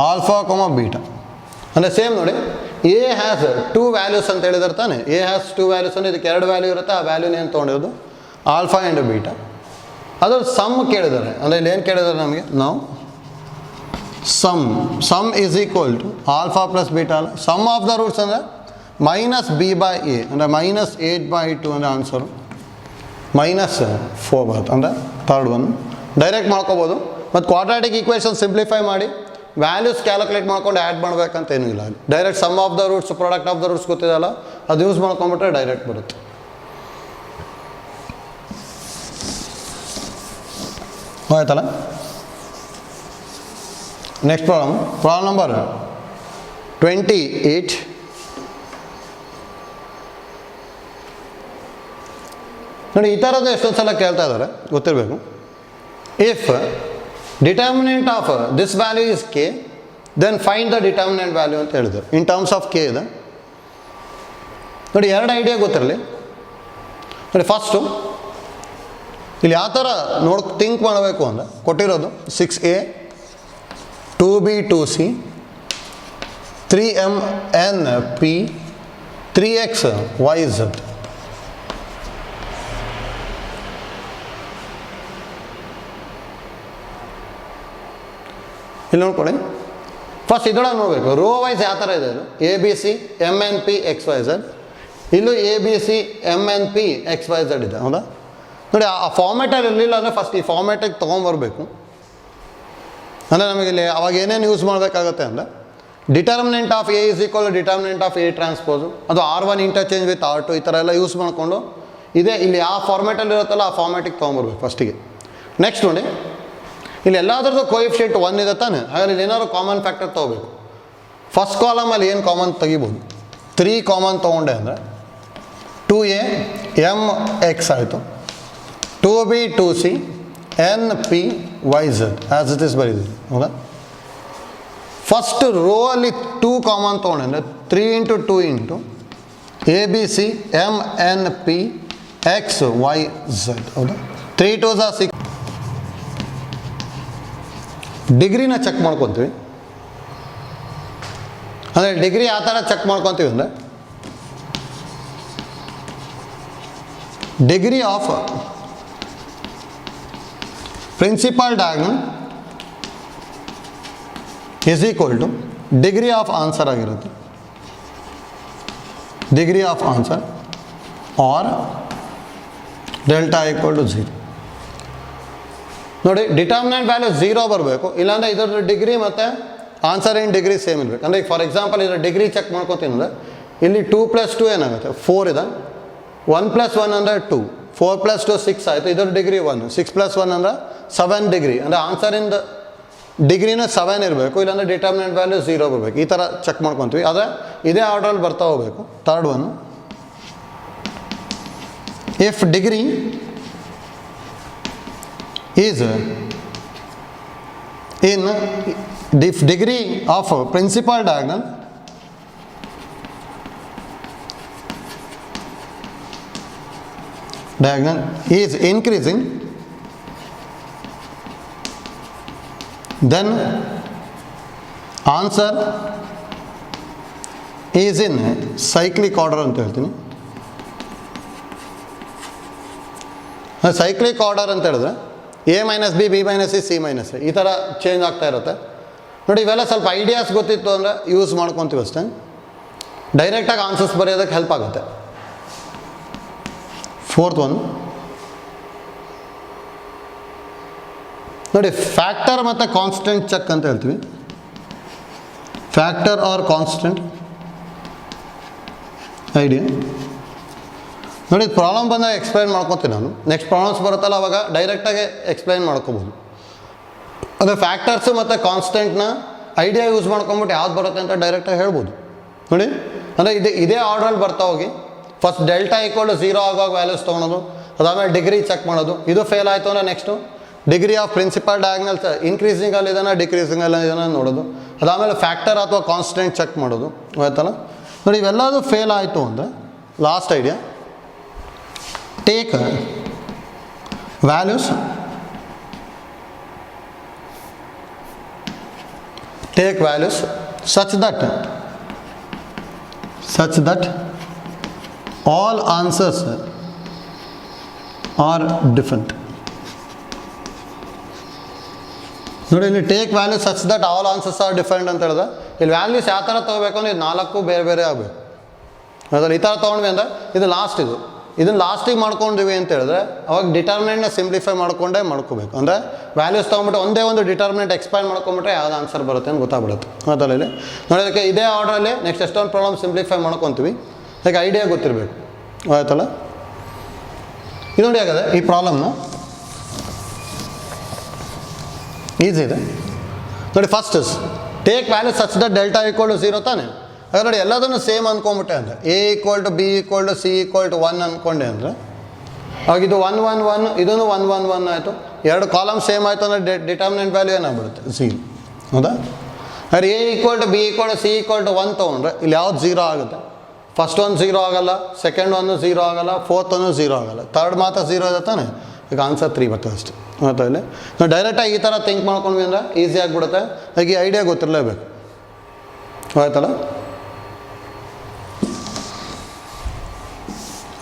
ಆಲ್ಫಾ ಕೊಮ ಬೀಟಾ ಅಂದರೆ ಸೇಮ್ ನೋಡಿ ಎ ಹ್ಯಾಸ್ 2 ವ್ಯಾಲ್ಯೂಸ್ ಅಂತ ಹೇಳಿದ್ರೆ ತಾನೆ, ಎ ಹ್ಯಾಸ್ 2 ವ್ಯಾಲ್ಯೂಸ್ ಅಂದರೆ ಇದಕ್ಕೆ 2 ವ್ಯಾಲ್ಯೂ ಇರುತ್ತೆ, ಆ ವ್ಯಾಲ್ಯೂನ ಏನು ತೊಗೊಂಡಿರೋದು ಆಲ್ಫಾ ಆ್ಯಂಡ್ ಬೀಟಾ. ಅದ್ರ ಸಮ್ ಕೇಳಿದ್ದಾರೆ ಅಂದರೆ ಇಲ್ಲಿ ಏನು ಕೇಳಿದ್ದಾರೆ ನಮಗೆ, ನಾವು sum is equal to alpha plus beta ಅಲ್ಲ, ಸಮ್ ಆಫ್ ದ ರೂಟ್ಸ್ ಅಂದರೆ ಮೈನಸ್ ಬಿ ಬೈ ಎ ಅಂದರೆ ಮೈನಸ್ 8/2 ಅಂದರೆ ಆನ್ಸರು ಮೈನಸ್ 4 ಬರುತ್ತೆ ಅಂದರೆ ಥರ್ಡ್ ಒನ್ ಡೈರೆಕ್ಟ್ ಮಾಡ್ಕೋಬೋದು. ಮತ್ತು ಕ್ವಾಡ್ರಾಟಿಕ್ ಈಕ್ವೇಷನ್ ಸಿಂಪ್ಲಿಫೈ ಮಾಡಿ ವ್ಯಾಲ್ಯೂಸ್ ಕ್ಯಾಲ್ಕುಲೇಟ್ ಮಾಡ್ಕೊಂಡು ಆ್ಯಡ್ ಮಾಡ್ಬೇಕಂತ ಏನೂ ಇಲ್ಲ, direct sum of the roots product of the roots ಗೊತ್ತಿದಲ್ಲ ಅದು ಯೂಸ್ ಮಾಡ್ಕೊಂಬಿಟ್ರೆ ಡೈರೆಕ್ಟ್ ಬರುತ್ತೆ. ಆಯ್ತಲ್ಲ. Next problem number 28. ನೋಡಿ ಈ ಥರದ್ದು ಎಷ್ಟೊಂದು ಸಲ ಕೇಳ್ತಾ ಇದ್ದಾರೆ, ಗೊತ್ತಿರಬೇಕು. If determinant of this value is K then find the determinant value ಅಂತ ಹೇಳಿದ್ರು ಇನ್ ಟರ್ಮ್ಸ್ ಆಫ್ ಕೆ ಇದೆ. ನೋಡಿ 2 ಐಡಿಯಾ ಗೊತ್ತಿರಲಿ. ನೋಡಿ ಫಸ್ಟು ಇಲ್ಲಿ ಯಾವ ಥರ ಥಿಂಕ್ ಮಾಡಬೇಕು ಅಂದರೆ ಕೊಟ್ಟಿರೋದು 6a 2b 2c 3mnp 3xyz. ಇಲ್ಲಿ ನೋಡ್ಕೊಳ್ಳಿ, ಫಸ್ಟ್ ಇದೊಳಗೆ ನೋಡಬೇಕು ರೋ ವೈಸ್ ಯಾವ ಥರ ಇದೆ, A B C MNP XYZ, ಇಲ್ಲೂ ABC MNP XYZ ಇದೆ ಹೌದಾ. ನೋಡಿ ಆ ಫಾರ್ಮ್ಯಾಟಲ್ಲಿ ಇರಲಿಲ್ಲ ಅಂದರೆ ಫಸ್ಟ್ ಈ ಫಾರ್ಮ್ಯಾಟಿಗೆ ತೊಗೊಂಬರ್ಬೇಕು. ಅಂದರೆ ನಮಗೆ ಇಲ್ಲಿ ಅವಾಗ ಏನೇನು ಯೂಸ್ ಮಾಡಬೇಕಾಗತ್ತೆ ಅಂದರೆ determinant of A is equal determinant of A transpose, ಅದು R1 ಇಂಟರ್ಚೇಂಜ್ ವಿತ್ R2 ಈ ಥರ ಎಲ್ಲ ಯೂಸ್ ಮಾಡಿಕೊಂಡು ಇದೇ ಇಲ್ಲಿ ಯಾವ ಫಾರ್ಮ್ಯಾಟಲ್ಲಿ ಇರುತ್ತಲ್ಲ ಆ ಫಾರ್ಮ್ಯಾಟಿಗೆ ತೊಗೊಂಬರ್ಬೇಕು ಫಸ್ಟಿಗೆ. ನೆಕ್ಸ್ಟ್ ನೋಡಿ ಇಲ್ಲಿ ಎಲ್ಲಾದ್ರದ್ದು ಕೋಎಫಿಷಿಯಂಟ್ 1 ಇದೆ ತಾನೆ, ಹಾಗಾದ್ರೆ ಇಲ್ಲಿ ಏನಾದ್ರು ಕಾಮನ್ ಫ್ಯಾಕ್ಟರ್ ತೊಗೋಬೇಕು. ಫಸ್ಟ್ ಕಾಲಮಲ್ಲಿ ಏನು ಕಾಮನ್ ತೆಗಿಬೋದು, 3 ಕಾಮನ್ ತೊಗೊಂಡೆ ಅಂದರೆ 2a mx ಆಯಿತು, 2b 2c np yz as it is ಬರೀತೀವಿ ಹೌದಾ. ಫಸ್ಟ್ ರೋ ಅಲ್ಲಿ 2 ಕಾಮನ್ ತೊಗೊಂಡೆ ಅಂದರೆ 3 × 2 ಇಂಟು ABC MNP XYZ ಹೌದಾ. 3 2s are 6. ಡಿಗ್ರಿನ ಚೆಕ್ ಮಾಡ್ಕೊತೀವಿ, ಅಂದರೆ ಡಿಗ್ರಿ ಆ ಥರ ಚೆಕ್ ಮಾಡ್ಕೊತೀವಿ ಅಂದರೆ degree of principal diagonal is equal to degree of answer ಆಗಿರುತ್ತೆ, degree of answer or delta equal to 0. ನೋಡಿ ಡಿಟರ್ಮಿನೆಂಟ್ ವ್ಯಾಲ್ಯೂ 0 ಬರಬೇಕು, ಇಲ್ಲಾಂದರೆ ಇದರ ಡಿಗ್ರಿ ಮತ್ತು ಆನ್ಸರ್ ಇನ್ ಡಿಗ್ರಿ ಸೇಮ್ ಇರಬೇಕು. ಅಂದರೆ ಫಾರ್ ಎಕ್ಸಾಂಪಲ್ ಇದರ ಡಿಗ್ರಿ ಚೆಕ್ ಮಾಡ್ಕೊತೀನಿ ಅಂದರೆ ಇಲ್ಲಿ 2 + 2 ಏನಾಗುತ್ತೆ 4 ಇದೆ, 1 + 1 ಅಂದರೆ 2, 4 + 2 6 ಆಯಿತು, ಇದರ ಡಿಗ್ರಿ 1, 6 + 1 ಅಂದರೆ 7 ಡಿಗ್ರಿ, ಅಂದರೆ ಆನ್ಸರಿಂದ ಡಿಗ್ರಿನ 7 ಇರಬೇಕು, ಇಲ್ಲಾಂದರೆ ಡಿಟರ್ಮಿನೆಂಟ್ ವ್ಯಾಲ್ಯೂ 0 ಬರಬೇಕು. ಈ ಥರ ಚೆಕ್ ಮಾಡ್ಕೊತೀವಿ, ಆದರೆ ಇದೇ ಆರ್ಡ್ರಲ್ಲಿ ಬರ್ತಾ ಹೋಗಬೇಕು. Third one, if degree is in if degree of principal diagonal is increasing, then answer is in cyclic order ಅಂತ ಹೇಳ್ತೀನಿ. ಸೈಕ್ಲಿಕ್ ಆರ್ಡರ್ ಅಂತ ಹೇಳಿದ್ರೆ A - B B - C C - A ಈ ಥರ ಚೇಂಜ್ ಆಗ್ತಾ ಇರುತ್ತೆ. ನೋಡಿ ಇವೆಲ್ಲ ಸ್ವಲ್ಪ ಐಡಿಯಾಸ್ ಗೊತ್ತಿತ್ತು ಅಂದರೆ ಯೂಸ್ ಮಾಡ್ಕೊತೀವಿ ಅಷ್ಟೇ, ಡೈರೆಕ್ಟಾಗಿ ಆನ್ಸರ್ಸ್ ಬರೆಯೋದಕ್ಕೆ ಹೆಲ್ಪ್ ಆಗುತ್ತೆ. ಫೋರ್ತ್ ಒನ್ ನೋಡಿ ಫ್ಯಾಕ್ಟರ್ ಮತ್ತು ಕಾನ್ಸ್ಟೆಂಟ್ ಚೆಕ್ ಅಂತ ಹೇಳ್ತೀವಿ. ಫ್ಯಾಕ್ಟರ್ ಆರ್ ಕಾನ್ಸ್ಟೆಂಟ್ ಐಡಿಯಾ ನೋಡಿ ಪ್ರಾಬ್ಲಮ್ ಬಂದಾಗ ಎಕ್ಸ್ಪ್ಲೈನ್ ಮಾಡ್ಕೊತೀನಿ ನಾನು, ನೆಕ್ಸ್ಟ್ ಪ್ರಾಬ್ಲಮ್ಸ್ ಬರುತ್ತಲ್ಲ ಅವಾಗ ಡೈರೆಕ್ಟಾಗಿ ಎಕ್ಸ್ಪ್ಲೈನ್ ಮಾಡ್ಕೋಬೋದು. ಅಂದರೆ ಫ್ಯಾಕ್ಟರ್ಸು ಮತ್ತು ಕಾನ್ಸ್ಟೆಂಟ್ನ ಐಡಿಯಾ ಯೂಸ್ ಮಾಡ್ಕೊಂಬಿಟ್ಟು ಯಾವ್ದು ಬರುತ್ತೆ ಅಂತ ಡೈರೆಕ್ಟಾಗಿ ಹೇಳ್ಬೋದು. ನೋಡಿ ಅಂದರೆ ಇದೇ ಆರ್ಡ್ರಲ್ಲಿ ಬರ್ತಾ ಹೋಗಿ ಫಸ್ಟ್ ಡೆಲ್ಟಾ ಈಕ್ವಲ್ ಟು 0 ಆಗುವಾಗ ವ್ಯಾಲ್ಯೂಸ್ ತೊಗೊಳೋದು, ಅದಾದಮೇಲೆ ಡಿಗ್ರಿ ಚೆಕ್ ಮಾಡೋದು. ಇದು ಫೇಲ್ ಆಯಿತು ಅಂದರೆ next degree of principal diagonals ಇನ್ಕ್ರೀಸಿಂಗಲ್ಲಿ ಇದನ್ನು ಡಿಕ್ರೀಸಿಂಗಲ್ಲಿ ಇದನ್ನು ನೋಡೋದು, ಅದಾದಮೇಲೆ ಫ್ಯಾಕ್ಟರ್ ಅಥವಾ ಕಾನ್ಸ್ಟೆಂಟ್ ಚೆಕ್ ಮಾಡೋದು. ಆಯ್ತಲ್ಲ ನೋಡಿ, ಇವೆಲ್ಲದು ಫೇಲ್ ಆಯಿತು ಅಂದರೆ last idea, take values such that all answers are different. ನೋಡಿ ಇಲ್ಲಿ take value such that all answers are different ಅಂತ ಹೇಳಿದ್ರೆ ಇಲ್ಲಿ ವ್ಯಾಲ್ಯೂಸ್ ಯಾವ ಥರ ತೊಗೋಬೇಕು ಅಂದರೆ ಇದು 4 ಬೇರೆ ಬೇರೆ ಆಗಬೇಕು. ಅದರಲ್ಲಿ ಈ ಥರ ತೊಗೊಂಡ್ವಿ ಅಂದರೆ ಇದು ಲಾಸ್ಟ್, ಇದನ್ನು ಲಾಸ್ಟಿಗೆ ಮಾಡ್ಕೊಂಡಿವಿ ಅಂತ ಹೇಳಿದ್ರೆ ಅವಾಗ ಡಿಟರ್ಮಿನೆಂಟ್ನ ಸಿಂಪ್ಲಿಫೈ ಮಾಡ್ಕೊಂಡೇ ಮಾಡ್ಕೋಬೇಕು. ಅಂದರೆ ವ್ಯಾಲ್ಯೂಸ್ ತೊಗೊಂಬಿಟ್ಟು ಒಂದೇ ಒಂದು ಡಿಟರ್ಮಿನೆಂಟ್ ಎಕ್ಸ್ಪ್ಯಾಂಡ್ ಮಾಡ್ಕೊಂಬಿಟ್ರೆ ಯಾವ್ದು ಆನ್ಸರ್ ಬರುತ್ತೆ ಅಂತ ಗೊತ್ತಾಗ್ಬಿಡುತ್ತೆ. ಅದರಲ್ಲಿ ನೋಡಿ, ಅದಕ್ಕೆ ಇದೇ ಆರ್ಡ್ರಲ್ಲಿ ನೆಕ್ಸ್ಟ್ ಎಷ್ಟೊಂದು ಪ್ರಾಬ್ಲಮ್ ಸಿಂಪ್ಲಿಫೈ ಮಾಡ್ಕೊತೀವಿ, ಅದಕ್ಕೆ ಐಡಿಯಾ ಗೊತ್ತಿರಬೇಕು. ಆಯ್ತಲ್ಲ, ಇದು ನೋಡಿ ಆಗದೆ ಈ ಪ್ರಾಬ್ಲಮ್ನ ಈಸಿ ಇದೆ ನೋಡಿ. First take value such that delta equal to 0 ತಾನೆ. ಹಾಗೆ ನೋಡಿ ಎಲ್ಲದನ್ನು ಸೇಮ್ ಅಂದ್ಕೊಂಬಿಟ್ಟೆ ಅಂದರೆ A equal to B equal to C equal to 1 ಅಂದ್ಕೊಂಡೆ ಅಂದರೆ ಅವಾಗ ಇದು 1 1 1 ಇದನ್ನು 1 1 1 ಆಯಿತು. 2 ಕಾಲಮ್ ಸೇಮ್ ಆಯಿತು ಅಂದರೆ ಡಿಟರ್ಮಿನೆಂಟ್ ವ್ಯಾಲ್ಯೂ ಏನಾಗ್ಬಿಡುತ್ತೆ 0. ಹೌದಾ? ಹಾಗೆ A equal to B equal to C equal to 1 ತೊಗೊಂಡ್ರೆ ಇಲ್ಲಿ ಯಾವ್ದು 0 ಆಗುತ್ತೆ? ಫಸ್ಟ್ ಒಂದು 0 ಆಗಲ್ಲ, ಸೆಕೆಂಡ್ ಒಂದು 0 ಆಗಲ್ಲ, ಫೋರ್ತ್ ಒಂದು 0 ಆಗಲ್ಲ, ಥರ್ಡ್ ಮಾತ್ರ 0 ಇದೆ ತಾನೆ. ಈಗ ಆನ್ಸರ್ 3 ಬರ್ತದೆ ಅಷ್ಟೇ. ಆಯ್ತಾ? ಇಲ್ಲಿ ನಾವು ಡೈರೆಕ್ಟಾಗಿ ಈ ಥರ ಥಿಂಕ್ ಮಾಡ್ಕೊಂಡ್ವಿ ಅಂದರೆ ಈಸಿ ಆಗಿಬಿಡುತ್ತೆ. ಹಾಗೆ ಈ ಐಡಿಯಾ ಗೊತ್ತಿರಲೇಬೇಕು. ಆಯ್ತಲ್ಲ,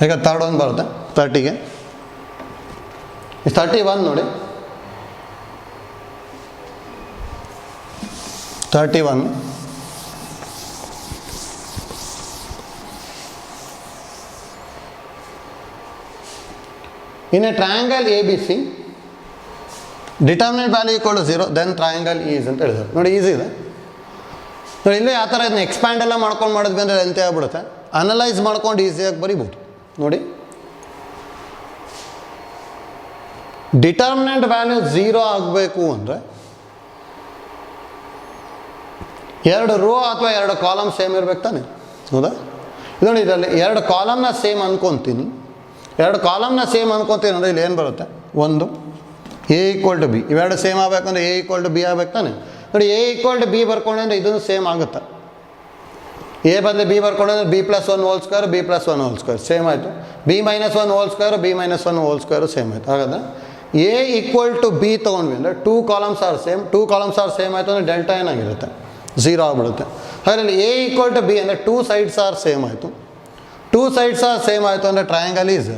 ಈಗ ಥರ್ಡ್ ಒಂದು ಬರುತ್ತೆ 30ಗೆ. 31 ನೋಡಿ, 31 in a triangle ABC determinant value equal to 0 then triangle is ಅಂತ ಹೇಳಿದ್ರು ನೋಡಿ. ಈಸಿ ಇದೆ ನೋಡಿ. ಇಲ್ಲೇ ಆ ಥರ ಇದನ್ನ ಎಕ್ಸ್ಪ್ಯಾಂಡ್ ಎಲ್ಲ ಮಾಡ್ಕೊಂಡು ಮಾಡಿದ್ವಿ ಅಂದರೆ ಎಂತ ಆಗ್ಬಿಡುತ್ತೆ, ಅನಲೈಸ್ ಮಾಡ್ಕೊಂಡು ಈಸಿಯಾಗಿ ಬರಿಬೋದು ನೋಡಿ. ಡಿಟರ್ಮಿನೆಂಟ್ ವ್ಯಾಲ್ಯೂ 0 ಆಗಬೇಕು ಅಂದರೆ 2 ರೋ ಅಥವಾ 2 ಕಾಲಮ್ ಸೇಮ್ ಇರ್ಬೇಕು ತಾನೆ. ಹೌದಾ? ಇದು ನೋಡಿ, ಇದರಲ್ಲಿ 2 ಕಾಲಮ್ನ ಸೇಮ್ ಅಂದ್ಕೊತೀನಿ. 2 ಕಾಲಮ್ನ ಸೇಮ್ ಅಂದ್ಕೊತೀನಿ ಅಂದರೆ ಇಲ್ಲಿ ಏನು ಬರುತ್ತೆ, ಒಂದು A ಈಕ್ವಲ್ ಟು B, ಇವೆರಡು ಸೇಮ್ ಆಗಬೇಕಂದ್ರೆ A ಈಕ್ವಲ್ ಟು B ಆಗ್ಬೇಕು ತಾನೆ. ನೋಡಿ, A ಈಕ್ವಲ್ ಟು B ಬರ್ಕೊಂಡೆ ಅಂದರೆ ಇದನ್ನು ಸೇಮ್ ಆಗುತ್ತೆ. A ಬದಲು B ಬರ್ಕೊಂಡ್ರೆ B plus 1 whole square B plus 1 whole square same ಆಯಿತು. B minus 1 whole square B minus 1 whole square same ಆಯಿತು. ಹಾಗಾದರೆ A ಈಕ್ವಲ್ ಟು B ತೊಗೊಂಡ್ವಿ ಅಂದರೆ 2 columns are same. 2 columns are same ಆಯಿತು ಅಂದರೆ delta ಏನಾಗಿರುತ್ತೆ 0 ಆಗಿಬಿಡುತ್ತೆ. ಹಾಗಾದರೆ A ಈಕ್ವಲ್ ಟು B ಅಂದರೆ 2 ಸೈಡ್ಸ್ ಆರ್ ಸೇಮ್ ಆಯಿತು. 2 ಸೈಡ್ಸ್ ಆರ್ ಸೇಮ್ ಆಯಿತು ಅಂದರೆ ಟ್ರಯಾಂಗಲ್ ಈಸ್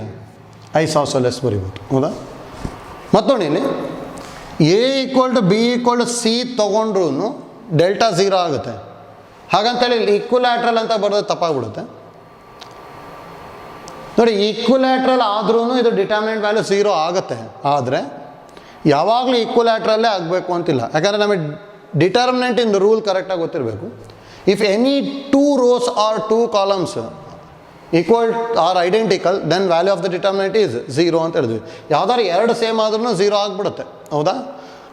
ಐಸಾಸೆಲೆಸ್ ಬರಿಬೋದು. ಹೌದಾ? ಮತ್ತೊಂದು ಇಲ್ಲಿ A equal to B equal to C ತೊಗೊಂಡ್ರೂ ಡೆಲ್ಟಾ 0 ಆಗುತ್ತೆ. ಹಾಗಂತೇಳಿ ಇಲ್ಲಿ ಈಕ್ವಲ್ಯಾಟ್ರಲ್ ಅಂತ ಬರೋದು ತಪ್ಪಾಗ್ಬಿಡುತ್ತೆ ನೋಡಿ. ಈಕ್ವಲ್ಯಾಟ್ರಲ್ ಆದ್ರೂ ಇದು ಡಿಟರ್ಮಿನೆಂಟ್ ವ್ಯಾಲ್ಯೂ 0 ಆಗುತ್ತೆ. ಆದರೆ ಯಾವಾಗಲೂ ಈಕ್ವಲ್ಯಾಟ್ರಲ್ಲೇ ಆಗಬೇಕು ಅಂತಿಲ್ಲ, ಯಾಕಂದರೆ ನಮಗೆ ಡಿಟರ್ಮಿನೆಂಟ್ ಇನ್ ರೂಲ್ ಕರೆಕ್ಟಾಗಿ ಗೊತ್ತಿರಬೇಕು. If any 2 rows or 2 columns equal or identical then value of the determinant is 0 ಅಂತ ಹೇಳಿದ್ವಿ. ಯಾವ್ದಾದ್ರು 2 ಸೇಮ್ ಆದ್ರೂ 0 ಆಗಿಬಿಡುತ್ತೆ. ಹೌದಾ?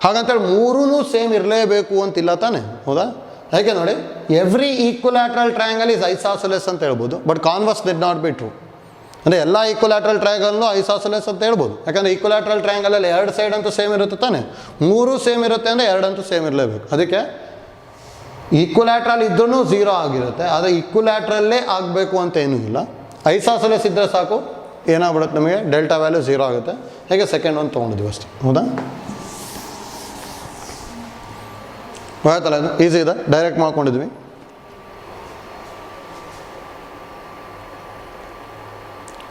ಹಾಗಂತೇಳಿ 3 ಸೇಮ್ ಇರಲೇಬೇಕು ಅಂತಿಲ್ಲ ತಾನೆ. ಹೌದಾ? ಯಾಕೆ ನೋಡಿ, ಎವ್ರಿ ಈಕ್ವಲ್ಯಾಟ್ರಲ್ ಟ್ರಯಾಂಗಲ್ ಈಸ್ ಐಸಾಸೆಲೆಸ್ ಅಂತ ಹೇಳ್ಬೋದು, but converse did not be true. ಅಂದರೆ ಎಲ್ಲ ಈಕ್ವಲ್ಯಾಟ್ರಲ್ ಟ್ರಯಾಂಗಲ್ನು ಐಸಾಸೆಲೆಸ್ ಅಂತ ಹೇಳ್ಬೋದು, ಯಾಕಂದರೆ ಈಕ್ವಲ್ಯಾಟ್ರಲ್ ಟ್ರಯಾಂಗಲಲ್ಲಿ 2 ಸೈಡ್ ಅಂತೂ ಸೇಮ್ ಇರುತ್ತೆ ತಾನೆ. 3 ಸೇಮ್ ಇರುತ್ತೆ ಅಂದರೆ 2 ಅಂತೂ ಸೇಮ್ ಇರಲೇಬೇಕು. ಅದಕ್ಕೆ ಈಕ್ವಲ್ಯಾಟ್ರಲ್ ಇದ್ರೂ 0 ಆಗಿರುತ್ತೆ, ಆದರೆ ಈಕ್ವಲ್ಯಾಟ್ರಲ್ಲೇ ಆಗಬೇಕು ಅಂತ ಏನೂ ಇಲ್ಲ. ಐಸಾಸೆಲೆಸ್ ಇದ್ದರೆ ಸಾಕು, ಏನಾಗ್ಬಿಡುತ್ತೆ ನಮಗೆ ಡೆಲ್ಟಾ ವ್ಯಾಲ್ಯೂ 0 ಆಗುತ್ತೆ. ಹೇಗೆ ಸೆಕೆಂಡ್ ಒಂದು ತೊಗೊಂಡಿದ್ವಿ ಅಷ್ಟೇ. ಹೌದಾ? ಆಯ್ತಲ್ಲ, ಇದು ಈಸಿ ಇದೆ, ಡೈರೆಕ್ಟ್ ಮಾಡ್ಕೊಂಡಿದ್ವಿ.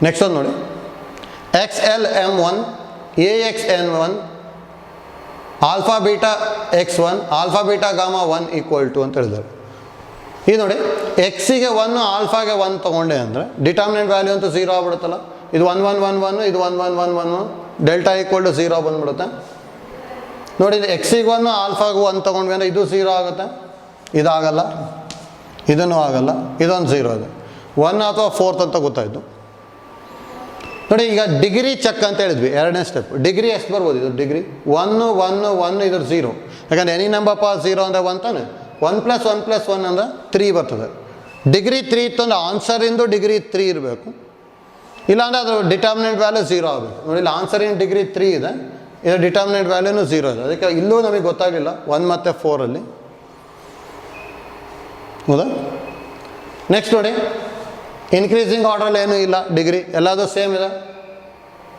ನೆಕ್ಸ್ಟ್ ಒಂದು ನೋಡಿ, XLM1 AXN1 alpha beta X1 alpha beta gamma 1 equal to ಅಂತ ಹೇಳಿದ್ದಾರೆ. ಇದು ನೋಡಿ, ಎಕ್ಸಿಗೆ 1 ಆಲ್ಫಾಗೆ 1 ತೊಗೊಂಡೆ ಅಂದರೆ ಡಿಟರ್ಮಿನೆಂಟ್ ವ್ಯಾಲ್ಯೂ ಅಂತೂ 0 ಆಗ್ಬಿಡುತ್ತಲ್ಲ. ಇದು 1 1 1 1 ಇದು 1 1 1 1 ಡೆಲ್ಟಾ ಈಕ್ವಲ್ ಟು 0 ಬಂದ್ಬಿಡುತ್ತೆ ನೋಡಿ. ಎಕ್ಸಿಗೆ 1 ಆಲ್ಫಾಗೂ 1 ತೊಗೊಂಡ್ವಿ ಅಂದರೆ ಇದು 0 ಆಗುತ್ತೆ, ಇದಾಗಲ್ಲ, ಇದನ್ನು ಆಗಲ್ಲ, ಇದೊಂದು 0 ಇದೆ. 1 ಅಥವಾ 4th ಅಂತ ಗೊತ್ತಾಯಿತು ನೋಡಿ. ಈಗ ಡಿಗ್ರಿ ಚೆಕ್ ಅಂತ ಹೇಳಿದ್ವಿ, ಎರಡನೇ ಸ್ಟೆಪ್. ಡಿಗ್ರಿ ಎಷ್ಟು ಬರ್ಬೋದು? ಇದು ಡಿಗ್ರಿ 1 1 1 ಇದ್ರ 0, ಯಾಕಂದರೆ ಎನಿ ನಂಬರ್ ಪಾಸ್ 0 ಅಂದರೆ 1 ತಾನೆ. 1 + 1 + 1 ಅಂದರೆ 3 ಬರ್ತದೆ. ಡಿಗ್ರಿ 3 ಇತ್ತು ಅಂದರೆ ಆನ್ಸರಿಂದು ಡಿಗ್ರಿ 3 ಇರಬೇಕು, ಇಲ್ಲಾಂದರೆ ಅದು ಡಿಟರ್ಮಿನೆಂಟ್ ವ್ಯಾಲ್ಯೂ 0 ಆಗಬೇಕು. ನೋಡಿ ಇಲ್ಲಿ ಆನ್ಸರಿನ ಡಿಗ್ರಿ 3 ಇದೆ, ಇದು ಡಿಟರ್ಮಿನೆಂಟ್ ವ್ಯಾಲ್ಯೂನು 0 ಇದೆ. ಅದಕ್ಕೆ ಇಲ್ಲೂ ನಮಗೆ ಗೊತ್ತಾಗಲಿಲ್ಲ 1 ಮತ್ತು 4ಅಲ್ಲಿ. ಹೌದಾ? ನೆಕ್ಸ್ಟ್ ನೋಡಿ, ಇನ್ಕ್ರೀಸಿಂಗ್ ಆರ್ಡ್ರಲ್ಲಿ ಏನೂ ಇಲ್ಲ, ಡಿಗ್ರಿ ಎಲ್ಲದೂ ಸೇಮ್ ಇದೆ.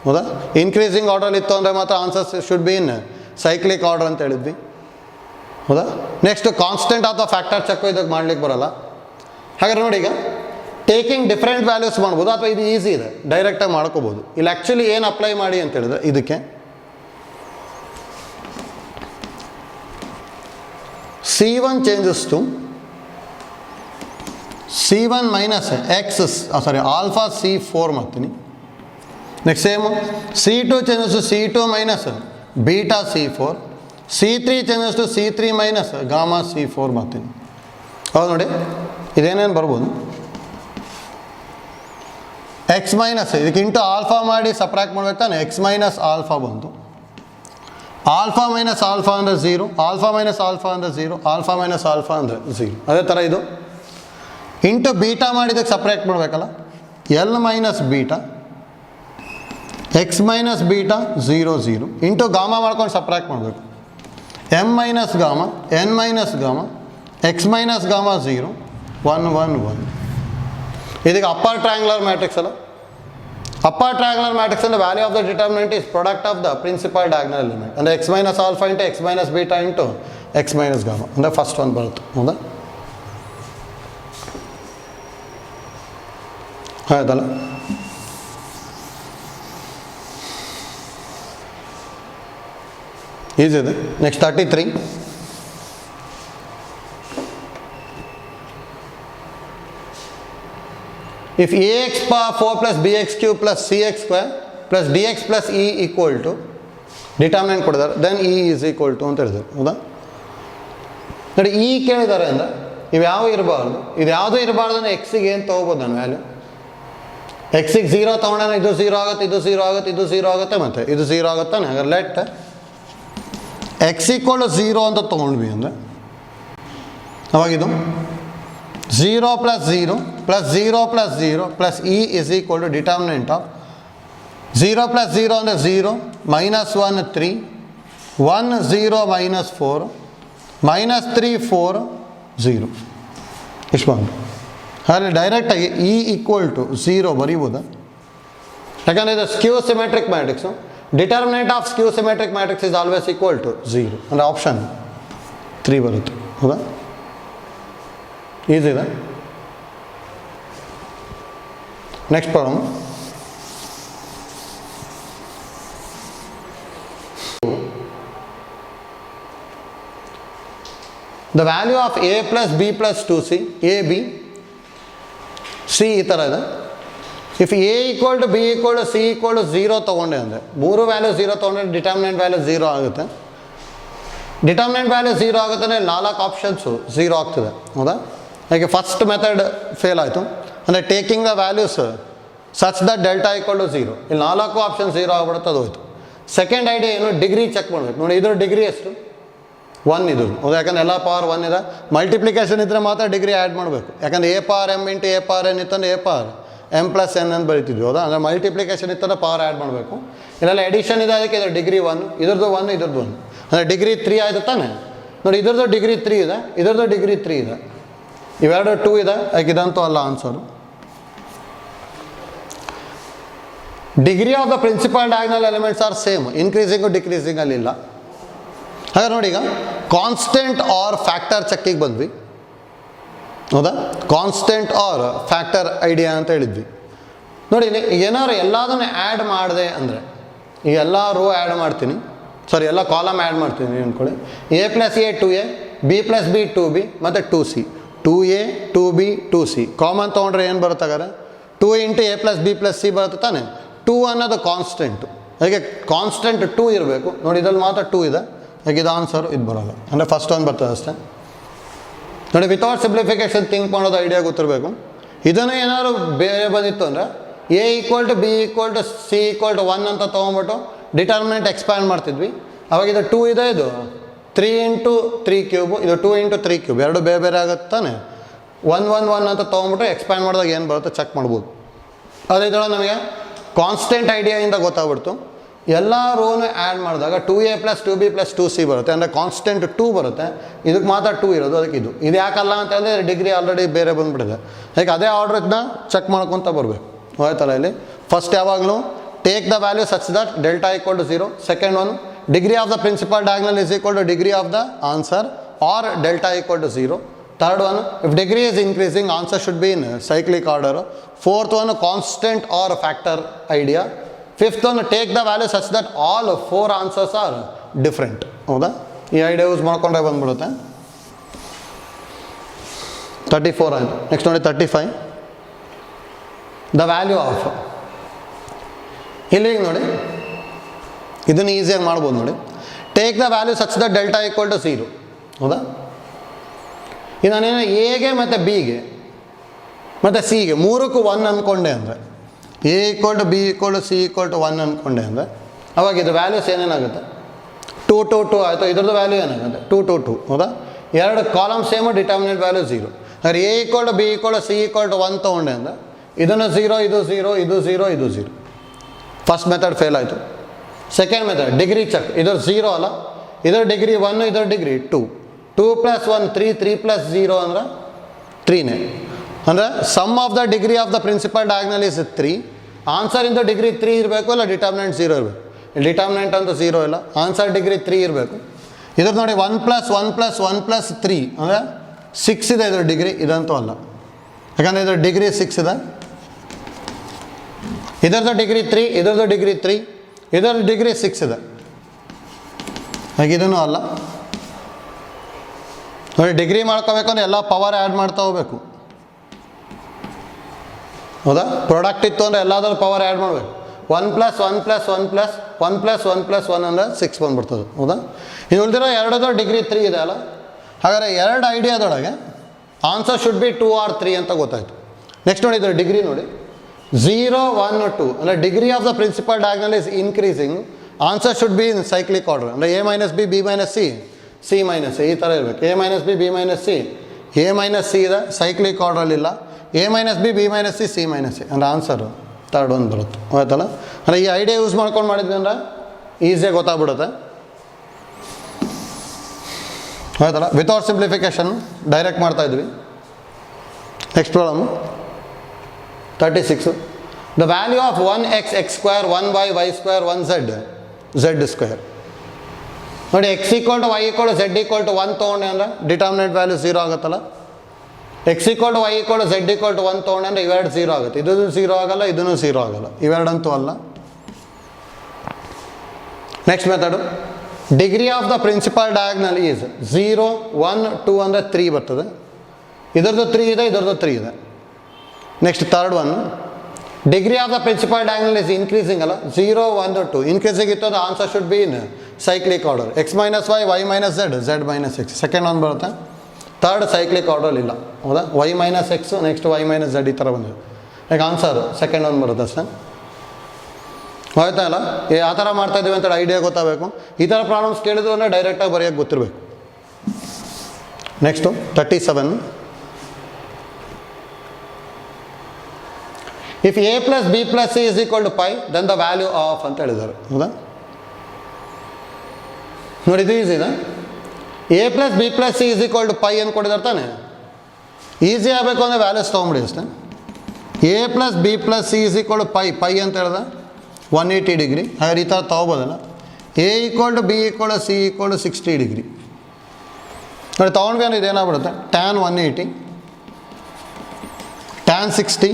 ಹೌದಾ? ಇನ್ಕ್ರೀಸಿಂಗ್ ಆರ್ಡ್ರಲ್ಲಿ ಇತ್ತು ಅಂದರೆ ಮಾತ್ರ answers should be in cyclic order ಅಂತ ಹೇಳಿದ್ವಿ. ಹೌದಾ? ನೆಕ್ಸ್ಟ್ ಕಾನ್ಸ್ಟೆಂಟ್ ಅಥವಾ ಫ್ಯಾಕ್ಟರ್ ಚೆಕ್ ಇದಕ್ಕೆ ಮಾಡ್ಲಿಕ್ಕೆ ಬರೋಲ್ಲ. ಹಾಗಾದ್ರೆ ನೋಡಿ, ಈಗ ಟೇಕಿಂಗ್ ಡಿಫ್ರೆಂಟ್ ವ್ಯಾಲ್ಯೂಸ್ ಮಾಡ್ಬೋದು, ಅಥವಾ ಇದು ಈಸಿ ಇದೆ, ಡೈರೆಕ್ಟಾಗಿ ಮಾಡ್ಕೋಬೋದು. ಇಲ್ಲಿ ಆ್ಯಕ್ಚುಲಿ ಏನು ಅಪ್ಲೈ ಮಾಡಿ ಅಂತ ಹೇಳಿದ್ರೆ ಇದಕ್ಕೆ C1 changes to C1 minus X alpha C4 ಮಾಡ್ತೀನಿ. Next same C2 changes to C2 minus beta C4, C3 changes to C3 minus gamma C4 ಮಾಡ್ತೀನಿ. ಹೌದು ನೋಡಿ, ಇದೇನೇನು ಬರ್ಬೋದು, ಎಕ್ಸ್ ಮೈನಸ್ ಇದಕ್ಕೆ ಇಂಟು ಆಲ್ಫಾ ಮಾಡಿ ಸಪ್ರಾಕ್ಟ್ ಮಾಡ್ಬೇಕು ತಾನೆ, ಎಕ್ಸ್ ಮೈನಸ್ ಆಲ್ಫಾ ಬಂತು. ಆಲ್ಫಾ ಮೈನಸ್ ಆಲ್ಫಾ ಅಂದರೆ 0, ಆಲ್ಫಾ ಮೈನಸ್ ಆಲ್ಫಾ ಅಂದರೆ 0, ಆಲ್ಫಾ ಮೈನಸ್ ಆಲ್ಫಾ ಅಂದರೆ 0. ಅದೇ ಥರ ಇದು ಇಂಟು ಬೀಟಾ ಮಾಡಿದ್ದಕ್ಕೆ ಸಪ್ರೇಟ್ ಮಾಡಬೇಕಲ್ಲ, L minus beta X minus beta 0 0 into gamma ಮಾಡ್ಕೊಂಡು ಸಪ್ರಾಕ್ಟ್ ಮಾಡಬೇಕು, M minus gamma N minus gamma X minus gamma 0 1 1 1. ಇದಕ್ಕೆ ಅಪ್ಪರ್ ಟ್ರಯಾಂಗ್ಯುಲರ್ ಮ್ಯಾಟ್ರಿಕ್ಸ್ ಅಲ್ಲ. ಅಪ್ಪರ್ ಟ್ರಯಾಂಗ್ಯುಲರ್ ಮ್ಯಾಟ್ರಿಕ್ಸ್ ಅಂದರೆ value of the determinant is product of the principal diagonal element, ಅಂದರೆ X minus alpha into X minus beta into X minus gamma, ಅಂದರೆ first ಒಂದು ಬರುತ್ತೆ. ಹೌದಾ? ಆಯ್ತಲ್ಲ? Easy ಇದೆ. Next 33. If ax power 4 plus bx cube plus cx square plus dx plus e equal to determinant ಕೊಡಿದ್ದಾರೆ, then e is equal to ಅಂತ ಹೇಳಿದ್ದಾರೆ. ಹೌದಾ? ನೋಡಿ, e ಕೇಳಿದ್ದಾರೆ ಅಂದರೆ ಇವ್ಯಾವ ಇರಬಾರ್ದು, ಇದು ಯಾವುದೂ ಇರಬಾರ್ದು ಅಂದರೆ ಎಕ್ಸಿಗೆ ಏನು ತೊಗೋಬೋದು ನಾನು ವ್ಯಾಲ್ಯೂ. ಎಕ್ಸಿಗೆ 0 ತೊಗೊಂಡ್ರೆ ಇದು 0 ಆಗುತ್ತೆ, ಇದು 0 ಆಗುತ್ತೆ, ಇದು 0 ಆಗುತ್ತೆ, ಮತ್ತು ಇದು 0 ಆಗುತ್ತಾನೆ. ಹಾಗಾದ್ರೆ ಲೆಟ್ ಎಕ್ಸ್ ಈಕ್ವಲ್ 0 ಅಂತ ತೊಗೊಂಡ್ವಿ ಅಂದರೆ ಅವಾಗಿದು 0 plus 0 plus 0 plus 0 plus e is equal to determinant of 0 plus 0 ಅಂದರೆ 0 minus 1 3 1 0 minus 4 minus 3 4 0 ಇಷ್ಟು ಬಂದು. ಹಾಗೆ ಡೈರೆಕ್ಟಾಗಿ e ಈಕ್ವಲ್ ಟು 0 ಬರೀಬೋದಾ? ಯಾಕಂದರೆ ಇದು skew symmetric matrix. Determinant of skew symmetric matrix is always equal to 0, ಅಂದರೆ ಆಪ್ಷನ್ 3 ಬರುತ್ತೆ. ಹೌದಾ? ಈಸಿ ಇದೆ. Next problem, the value of a plus b plus 2c a b c ಈ ಥರ ಇದೆ. If a equal to b equal to c equal to 0 ತೊಗೊಂಡೆ ಅಂದರೆ, ಮೂರು ವ್ಯಾಲ್ಯೂ 0 ತೊಗೊಂಡ್ರೆ ಡಿಟರ್ಮಿನೆಂಟ್ ವ್ಯಾಲ್ಯೂ 0 ಆಗುತ್ತೆ. ಡಿಟರ್ಮಿನೆಂಟ್ ವ್ಯಾಲ್ಯೂ 0 ಆಗುತ್ತೆ ಅಂದರೆ 4 ಆಪ್ಷನ್ಸು 0 ಆಗ್ತದೆ. ಹೌದಾ? ಹಾಗೆ ಫಸ್ಟ್ ಮೆಥಡ್ ಫೇಲ್ ಆಯಿತು, ಅಂದರೆ taking the values such the delta equal to 0. ಇಲ್ಲಿ 4 ಆಪ್ಷನ್ 0 ಆಗ್ಬಿಡುತ್ತೆ, ಅದು ಹೋಯ್ತು. ಸೆಕೆಂಡ್ ಐಡಿಯಾ ಏನು, ಡಿಗ್ರಿ ಚೆಕ್ ಮಾಡಬೇಕು. ನೋಡಿ, ಇದ್ರ ಡಿಗ್ರಿ ಎಷ್ಟು? 1 ಇದು. ಹೌದು, ಯಾಕಂದರೆ ಎಲ್ಲ ಪವರ್ 1 ಇದೆ. ಮಲ್ಟಿಪ್ಲಿಕೇಶನ್ ಇದ್ದರೆ ಮಾತ್ರ ಡಿಗ್ರಿ ಆ್ಯಡ್ ಮಾಡಬೇಕು. ಯಾಕಂದರೆ A power M into A power N ಇತ್ತಂದರೆ A power M plus N ಅಂತ ಬರೀತಿದ್ವಿ. ಹೌದಾ? ಅಂದರೆ ಮಲ್ಟಿಪ್ಲಿಕೇಶನ್ ಇತ್ತಂದರೆ ಪವರ್ ಆ್ಯಡ್ ಮಾಡಬೇಕು. ಇಲ್ಲೆಲ್ಲ ಎಡಿಷನ್ ಇದೆ, ಅದಕ್ಕೆ ಇದು ಡಿಗ್ರಿ 1, ಇದ್ರದ್ದು 1, ಇದ್ರದ್ದು 1, ಅಂದರೆ ಡಿಗ್ರಿ 3 ಆಯಿತು ತಾನೆ. ನೋಡಿ, ಇದ್ರದ್ದು ಡಿಗ್ರಿ 3 ಇದೆ, ಇದ್ರದ್ದು ಡಿಗ್ರಿ 3 ಇದೆ, ಇವೆರಡು 2 ಇದೆ. ಯಾಕೆ ಇದಂತೂ ಅಲ್ಲ answer. Degree of the principal diagonal elements are same, increasing ಡಿಕ್ರೀಸಿಂಗಲ್ಲಿ ಇಲ್ಲ. ಹಾಗಾದ್ರೆ ನೋಡಿ, ಈಗ ಕಾನ್ಸ್ಟೆಂಟ್ ಆರ್ ಫ್ಯಾಕ್ಟರ್ ಚೆಕ್ಕಿಗೆ ಬಂದ್ವಿ. ಹೌದಾ? ಕಾನ್ಸ್ಟೆಂಟ್ ಆರ್ ಫ್ಯಾಕ್ಟರ್ ಐಡಿಯಾ ಅಂತ ಹೇಳಿದ್ವಿ. ನೋಡಿ, ಇಲ್ಲಿ ಏನಾದ್ರು ಎಲ್ಲದನ್ನು ಆ್ಯಡ್ ಮಾಡಿದೆ ಅಂದರೆ, ಈಗ ಎಲ್ಲ ರೋ ಆ್ಯಡ್ ಮಾಡ್ತೀನಿ, ಸಾರಿ ಎಲ್ಲ ಕಾಲಮ್ ಆ್ಯಡ್ ಮಾಡ್ತೀನಿ ಅಂದ್ಕೊಳ್ಳಿ. a plus a 2a, b plus b 2b ಮತ್ತು 2c, 2a 2b 2c common ತೊಗೊಂಡ್ರೆ ಏನು ಬರುತ್ತೆ? ಹಾಗಾದ್ರೆ 2 into a plus b plus c ಬರುತ್ತೆ ತಾನೆ. 2 ಅನ್ನೋದು ಕಾನ್ಸ್ಟೆಂಟು, ಹಾಗೆ ಕಾನ್ಸ್ಟೆಂಟ್ 2 ಇರಬೇಕು. ನೋಡಿ, ಇದ್ರಲ್ಲಿ ಮಾತ್ರ 2 ಇದೆ, ಹಾಗೆ ಇದು ಆನ್ಸರು ಇದು ಬರೋಲ್ಲ, ಅಂದರೆ ಫಸ್ಟ್ ಒಂದು ಬರ್ತದೆ ಅಷ್ಟೇ. ನೋಡಿ, ವಿತೌಟ್ ಸಿಂಪ್ಲಿಫಿಕೇಶನ್ ಥಿಂಕ್ ಮಾಡೋದು ಐಡಿಯಾ ಗೊತ್ತಿರಬೇಕು. ಇದನ್ನು ಏನಾದ್ರು ಬೇರೆ ಬಂದಿತ್ತು ಅಂದರೆ a equal to b equal to c equal to 1 ಅಂತ ತೊಗೊಂಬಿಟ್ಟು ಡಿಟರ್ಮಿನೆಂಟ್ ಎಕ್ಸ್ಪ್ಯಾಂಡ್ ಮಾಡ್ತಿದ್ವಿ. ಅವಾಗ ಇದು 2 ಇದೆ, ಇದು 3 ಇಂಟು 3 ಕ್ಯೂಬು, ಇದು 2 ಇಂಟು 3 ಕ್ಯೂಬ್, ಎರಡು ಬೇರೆ ಬೇರೆ ಆಗುತ್ತೆ ತಾನೆ. 1 ಅಂತ ತೊಗೊಂಬಿಟ್ರೆ ಎಕ್ಸ್ಪ್ಯಾಂಡ್ ಮಾಡಿದಾಗ ಏನು ಬರುತ್ತೆ ಚೆಕ್ ಮಾಡ್ಬೋದು. ಅದೇ ಥರ ನಮಗೆ ಕಾನ್ಸ್ಟೆಂಟ್ ಐಡಿಯಾಯಿಂದ ಗೊತ್ತಾಗ್ಬಿಡ್ತು. ಎಲ್ಲ ರೋನು ಆ್ಯಡ್ ಮಾಡಿದಾಗ 2a + 2b + 2c ಬರುತ್ತೆ, ಅಂದರೆ ಕಾನ್ಸ್ಟೆಂಟ್ 2 ಬರುತ್ತೆ. ಇದಕ್ಕೆ ಮಾತ್ರ 2 ಇರೋದು, ಅದಕ್ಕೆ ಇದು ಯಾಕಲ್ಲ ಅಂತ ಹೇಳಿದ್ರೆ ಡಿಗ್ರಿ ಆಲ್ರೆಡಿ ಬೇರೆ ಬಂದುಬಿಟ್ಟಿದೆ. ಯಾಕೆ ಅದೇ ಆರ್ಡ್ರನ್ನ ಚೆಕ್ ಮಾಡ್ಕೊತ ಬರಬೇಕು. ಆಯ್ತಲ್ಲ, ಇಲ್ಲಿ ಫಸ್ಟ್ ಯಾವಾಗಲೂ take the value such that delta = 0. Second one, degree of the principal diagonal = degree of the answer or delta = 0. Third one, if degree is increasing, answer should be in cyclic order. Fourth one, constant or factor idea. Fifth one, take the value such that all 4 answers are different. ಹೌದಾ, ಈ idea use ಮಾಡ್ಕೊಂಡ್ರೆ ಬಂದ್ಬಿಡುತ್ತೆ. 34 ಆಯಿತು. Next ನೋಡಿ 35, the value of. ಇಲ್ಲಿ ನೋಡಿ ಇದನ್ನು ಈಸಿಯಾಗಿ ಮಾಡ್ಬೋದು ನೋಡಿ. Take the value such that delta = 0. ಹೌದಾ, ಇದು ನಾನೇನು ಎಗೆ ಮತ್ತು ಬಿಗೆ ಮತ್ತು ಸಿಗೆ ಮೂರಕ್ಕೂ 1 ಅಂದ್ಕೊಂಡೆ ಅಂದರೆ a = b = c = 1 ಅಂದ್ಕೊಂಡೆ ಅಂದರೆ ಅವಾಗ ಇದು ವ್ಯಾಲ್ಯೂಸ್ ಏನೇನಾಗುತ್ತೆ 2 2 2 ಆಯಿತು. ಇದ್ರದ್ದು ವ್ಯಾಲ್ಯೂ ಏನಾಗುತ್ತೆ 2 2 2. ಹೌದಾ, ಎರಡು ಕಾಲಮ್ ಸೇಮು, ಡಿಟರ್ಮಿನೆಂಟ್ ವ್ಯಾಲ್ಯೂ 0. ಹಾಗಾದ್ರೆ a = b = c = 1 ತೊಗೊಂಡೆ ಅಂದರೆ ಇದನ್ನು 0 ಇದು 0 ಇದು 0 ಇದು 0. ಫಸ್ಟ್ ಮೆಥಡ್ ಫೇಲ್ ಆಯಿತು. Second method degree check. ಇದರ 0 ಅಲ್ಲ, ಇದರ ಡಿಗ್ರಿ 1, ಇದರ ಡಿಗ್ರಿ 2. 2 + 1 3, 3 + 0 ಅಂದರೆ 3ನೇ. ಅಂದರೆ sum of the degree of the principal diagonal is 3. Answer ಇಂದ ಡಿಗ್ರಿ 3 ಇರಬೇಕು, ಇಲ್ಲ ಡಿಟರ್ಮಿನೆಂಟ್ 0 ಇರಬೇಕು. ಡಿಟರ್ಮಿನೆಂಟ್ ಅಂತ 0 ಇಲ್ಲ, ಆನ್ಸರ್ ಡಿಗ್ರಿ 3 ಇರಬೇಕು. ಇದ್ರ ನೋಡಿ 1 + 1 + 1 + 3 ಅಂದರೆ 6 ಇದೆ ಇದ್ರ ಡಿಗ್ರಿ, ಇದಂತೂ ಅಲ್ಲ. ಯಾಕಂದರೆ ಇದ್ರ ಡಿಗ್ರಿ 6 ಇದೆ. ಇದರದ್ದು ಡಿಗ್ರಿ 3, ಇದರದ್ದು ಡಿಗ್ರಿ 3, ಇದರ ಡಿಗ್ರಿ 6 ಇದೆ. ಹಾಗೆ ಇದೂ ಅಲ್ಲ. ನೋಡಿ, ಡಿಗ್ರಿ ಮಾಡ್ಕೋಬೇಕು ಅಂದರೆ ಎಲ್ಲ ಪವರ್ ಆ್ಯಡ್ ಮಾಡ್ತಾ ಹೋಗ್ಬೇಕು. ಹೌದಾ, ಪ್ರಾಡಕ್ಟ್ ಇತ್ತು ಅಂದರೆ ಎಲ್ಲಾದ್ರೂ ಪವರ್ ಆ್ಯಡ್ ಮಾಡಬೇಕು. 1 + 1 + 1 + 1 + 1 + 1 ಅಂದರೆ 6 ಬಂದ್ಬಿಡ್ತದೆ. ಹೌದಾ, ಇದು ಉಳಿದಿರೋ ಎರಡದು ಡಿಗ್ರಿ 3 ಇದೆ ಅಲ್ಲ. ಹಾಗಾದರೆ ಎರಡು ಐಡಿಯಾದೊಳಗೆ ಆನ್ಸರ್ ಶುಡ್ ಬಿ 2 or 3 ಅಂತ ಗೊತ್ತಾಯಿತು. ನೆಕ್ಸ್ಟ್ ನೋಡಿ, ಇದರ ಡಿಗ್ರಿ ನೋಡಿ 0 1 2 ಅಂದರೆ degree of the principal diagonal is increasing. Answer should be in cyclic order. ಅಂದರೆ a - b, b - c, c - a ಈ ಥರ ಇರಬೇಕು. a - b, b - c, a - c ಇದೆ, cyclic ಆರ್ಡ್ರಲ್ಲಿಲ್ಲ. a - b, b - c, c - a ಅಂದರೆ answer third ಒಂದು ಬರುತ್ತೆ. ಆಯ್ತಲ್ಲ, ಅಂದರೆ ಈ ಐಡಿಯಾ ಯೂಸ್ ಮಾಡ್ಕೊಂಡು ಮಾಡಿದ್ವಿ ಅಂದರೆ ಈಸಿಯಾಗಿ ಗೊತ್ತಾಗ್ಬಿಡುತ್ತೆ. ಆಯ್ತಲ್ಲ, ವಿತೌಟ್ ಸಿಂಪ್ಲಿಫಿಕೇಶನ್ ಡೈರೆಕ್ಟ್ ಮಾಡ್ತಾಯಿದ್ವಿ. Next problem 36, the value of 1x x² 1y y² 1z z². ನೋಡಿ, x = y = z = 1 ತೊಗೊಂಡೆ ಅಂದರೆ ಡಿಟರ್ಮಿನೆಂಟ್ ವ್ಯಾಲ್ಯೂ 0 ಆಗುತ್ತಲ್ಲ. x = y = z = 1 ತೊಗೊಂಡೆ ಅಂದರೆ ಇವೆರಡು 0 ಆಗುತ್ತೆ. ಇದೂ 0 ಆಗಲ್ಲ, ಇದೂ 0 ಆಗಲ್ಲ, ಇವೆರಡಂತೂ ಅಲ್ಲ. Next method, degree of the principal diagonal is 0 1 2 ಅಂದರೆ 3 ಬರ್ತದೆ. ಇದರದ್ದು 3 ಇದೆ, ಇದರದ್ದು 3 ಇದೆ. Next third one, degree of the principal diagonal is increasing ಅಲ್ಲ. 0 1 2 ಇನ್ಕ್ರೀಸಿಂಗ್ ಇತ್ತು ಅಂದರೆ answer should be in cyclic order. x - y, y - z, z - x. Second ಒಂದು ಬರುತ್ತೆ. ಥರ್ಡ್ ಸೈಕ್ಲಿಕ್ ಆರ್ಡರ್ ಇಲ್ಲ. ಹೌದಾ, y - x next y - z ಈ ಥರ ಬಂದಿದೆ. ಈಗ ಆನ್ಸರ್ ಸೆಕೆಂಡ್ ಒಂದು ಬರುತ್ತೆ ಅಷ್ಟೇ. ಆಯ್ತಾ ಇಲ್ಲ, ಆ ಥರ ಮಾಡ್ತಾಯಿದ್ದೀವಿ ಅಂತ ಐಡಿಯಾ ಗೊತ್ತಾಗಬೇಕು. ಈ ಥರ ಪ್ರಾಬ್ಲಮ್ಸ್ ಕೇಳಿದ್ರು ಅಂದರೆ ಡೈರೆಕ್ಟಾಗಿ ಬರೆಯೋಕ್ಕೆ ಗೊತ್ತಿರಬೇಕು. Next 37, if a + b + c = π then the value of ಅಂತ ಹೇಳಿದ್ದಾರೆ. ಹೌದಾ, ನೋಡಿ ಇದು ಈಸಿ ಇದೆ. a + b + c = π ಅಂತ ಕೊಟ್ಟಿದ್ದಾರೆ ತಾನೆ. ಈಸಿ ಆಗಬೇಕು ಅಂದರೆ ವ್ಯಾಲ್ಯೂಸ್ ತೊಗೊಂಬಿಡಿ ಅಷ್ಟೇ. a + b + c = π, π ಅಂತ ಹೇಳಿದೆ 180 ಡಿಗ್ರಿ. ಹಾಗಾದ್ರೆ ಈ ಥರ ತೊಗೋಬೋದಲ್ಲ. a = b = c = 60 degree. ನೋಡಿ ತೊಗೊಂಡ್ವಿ ಅಂದರೆ ಇದೇನಾಗ್ಬಿಡುತ್ತೆ, tan 180 tan 60,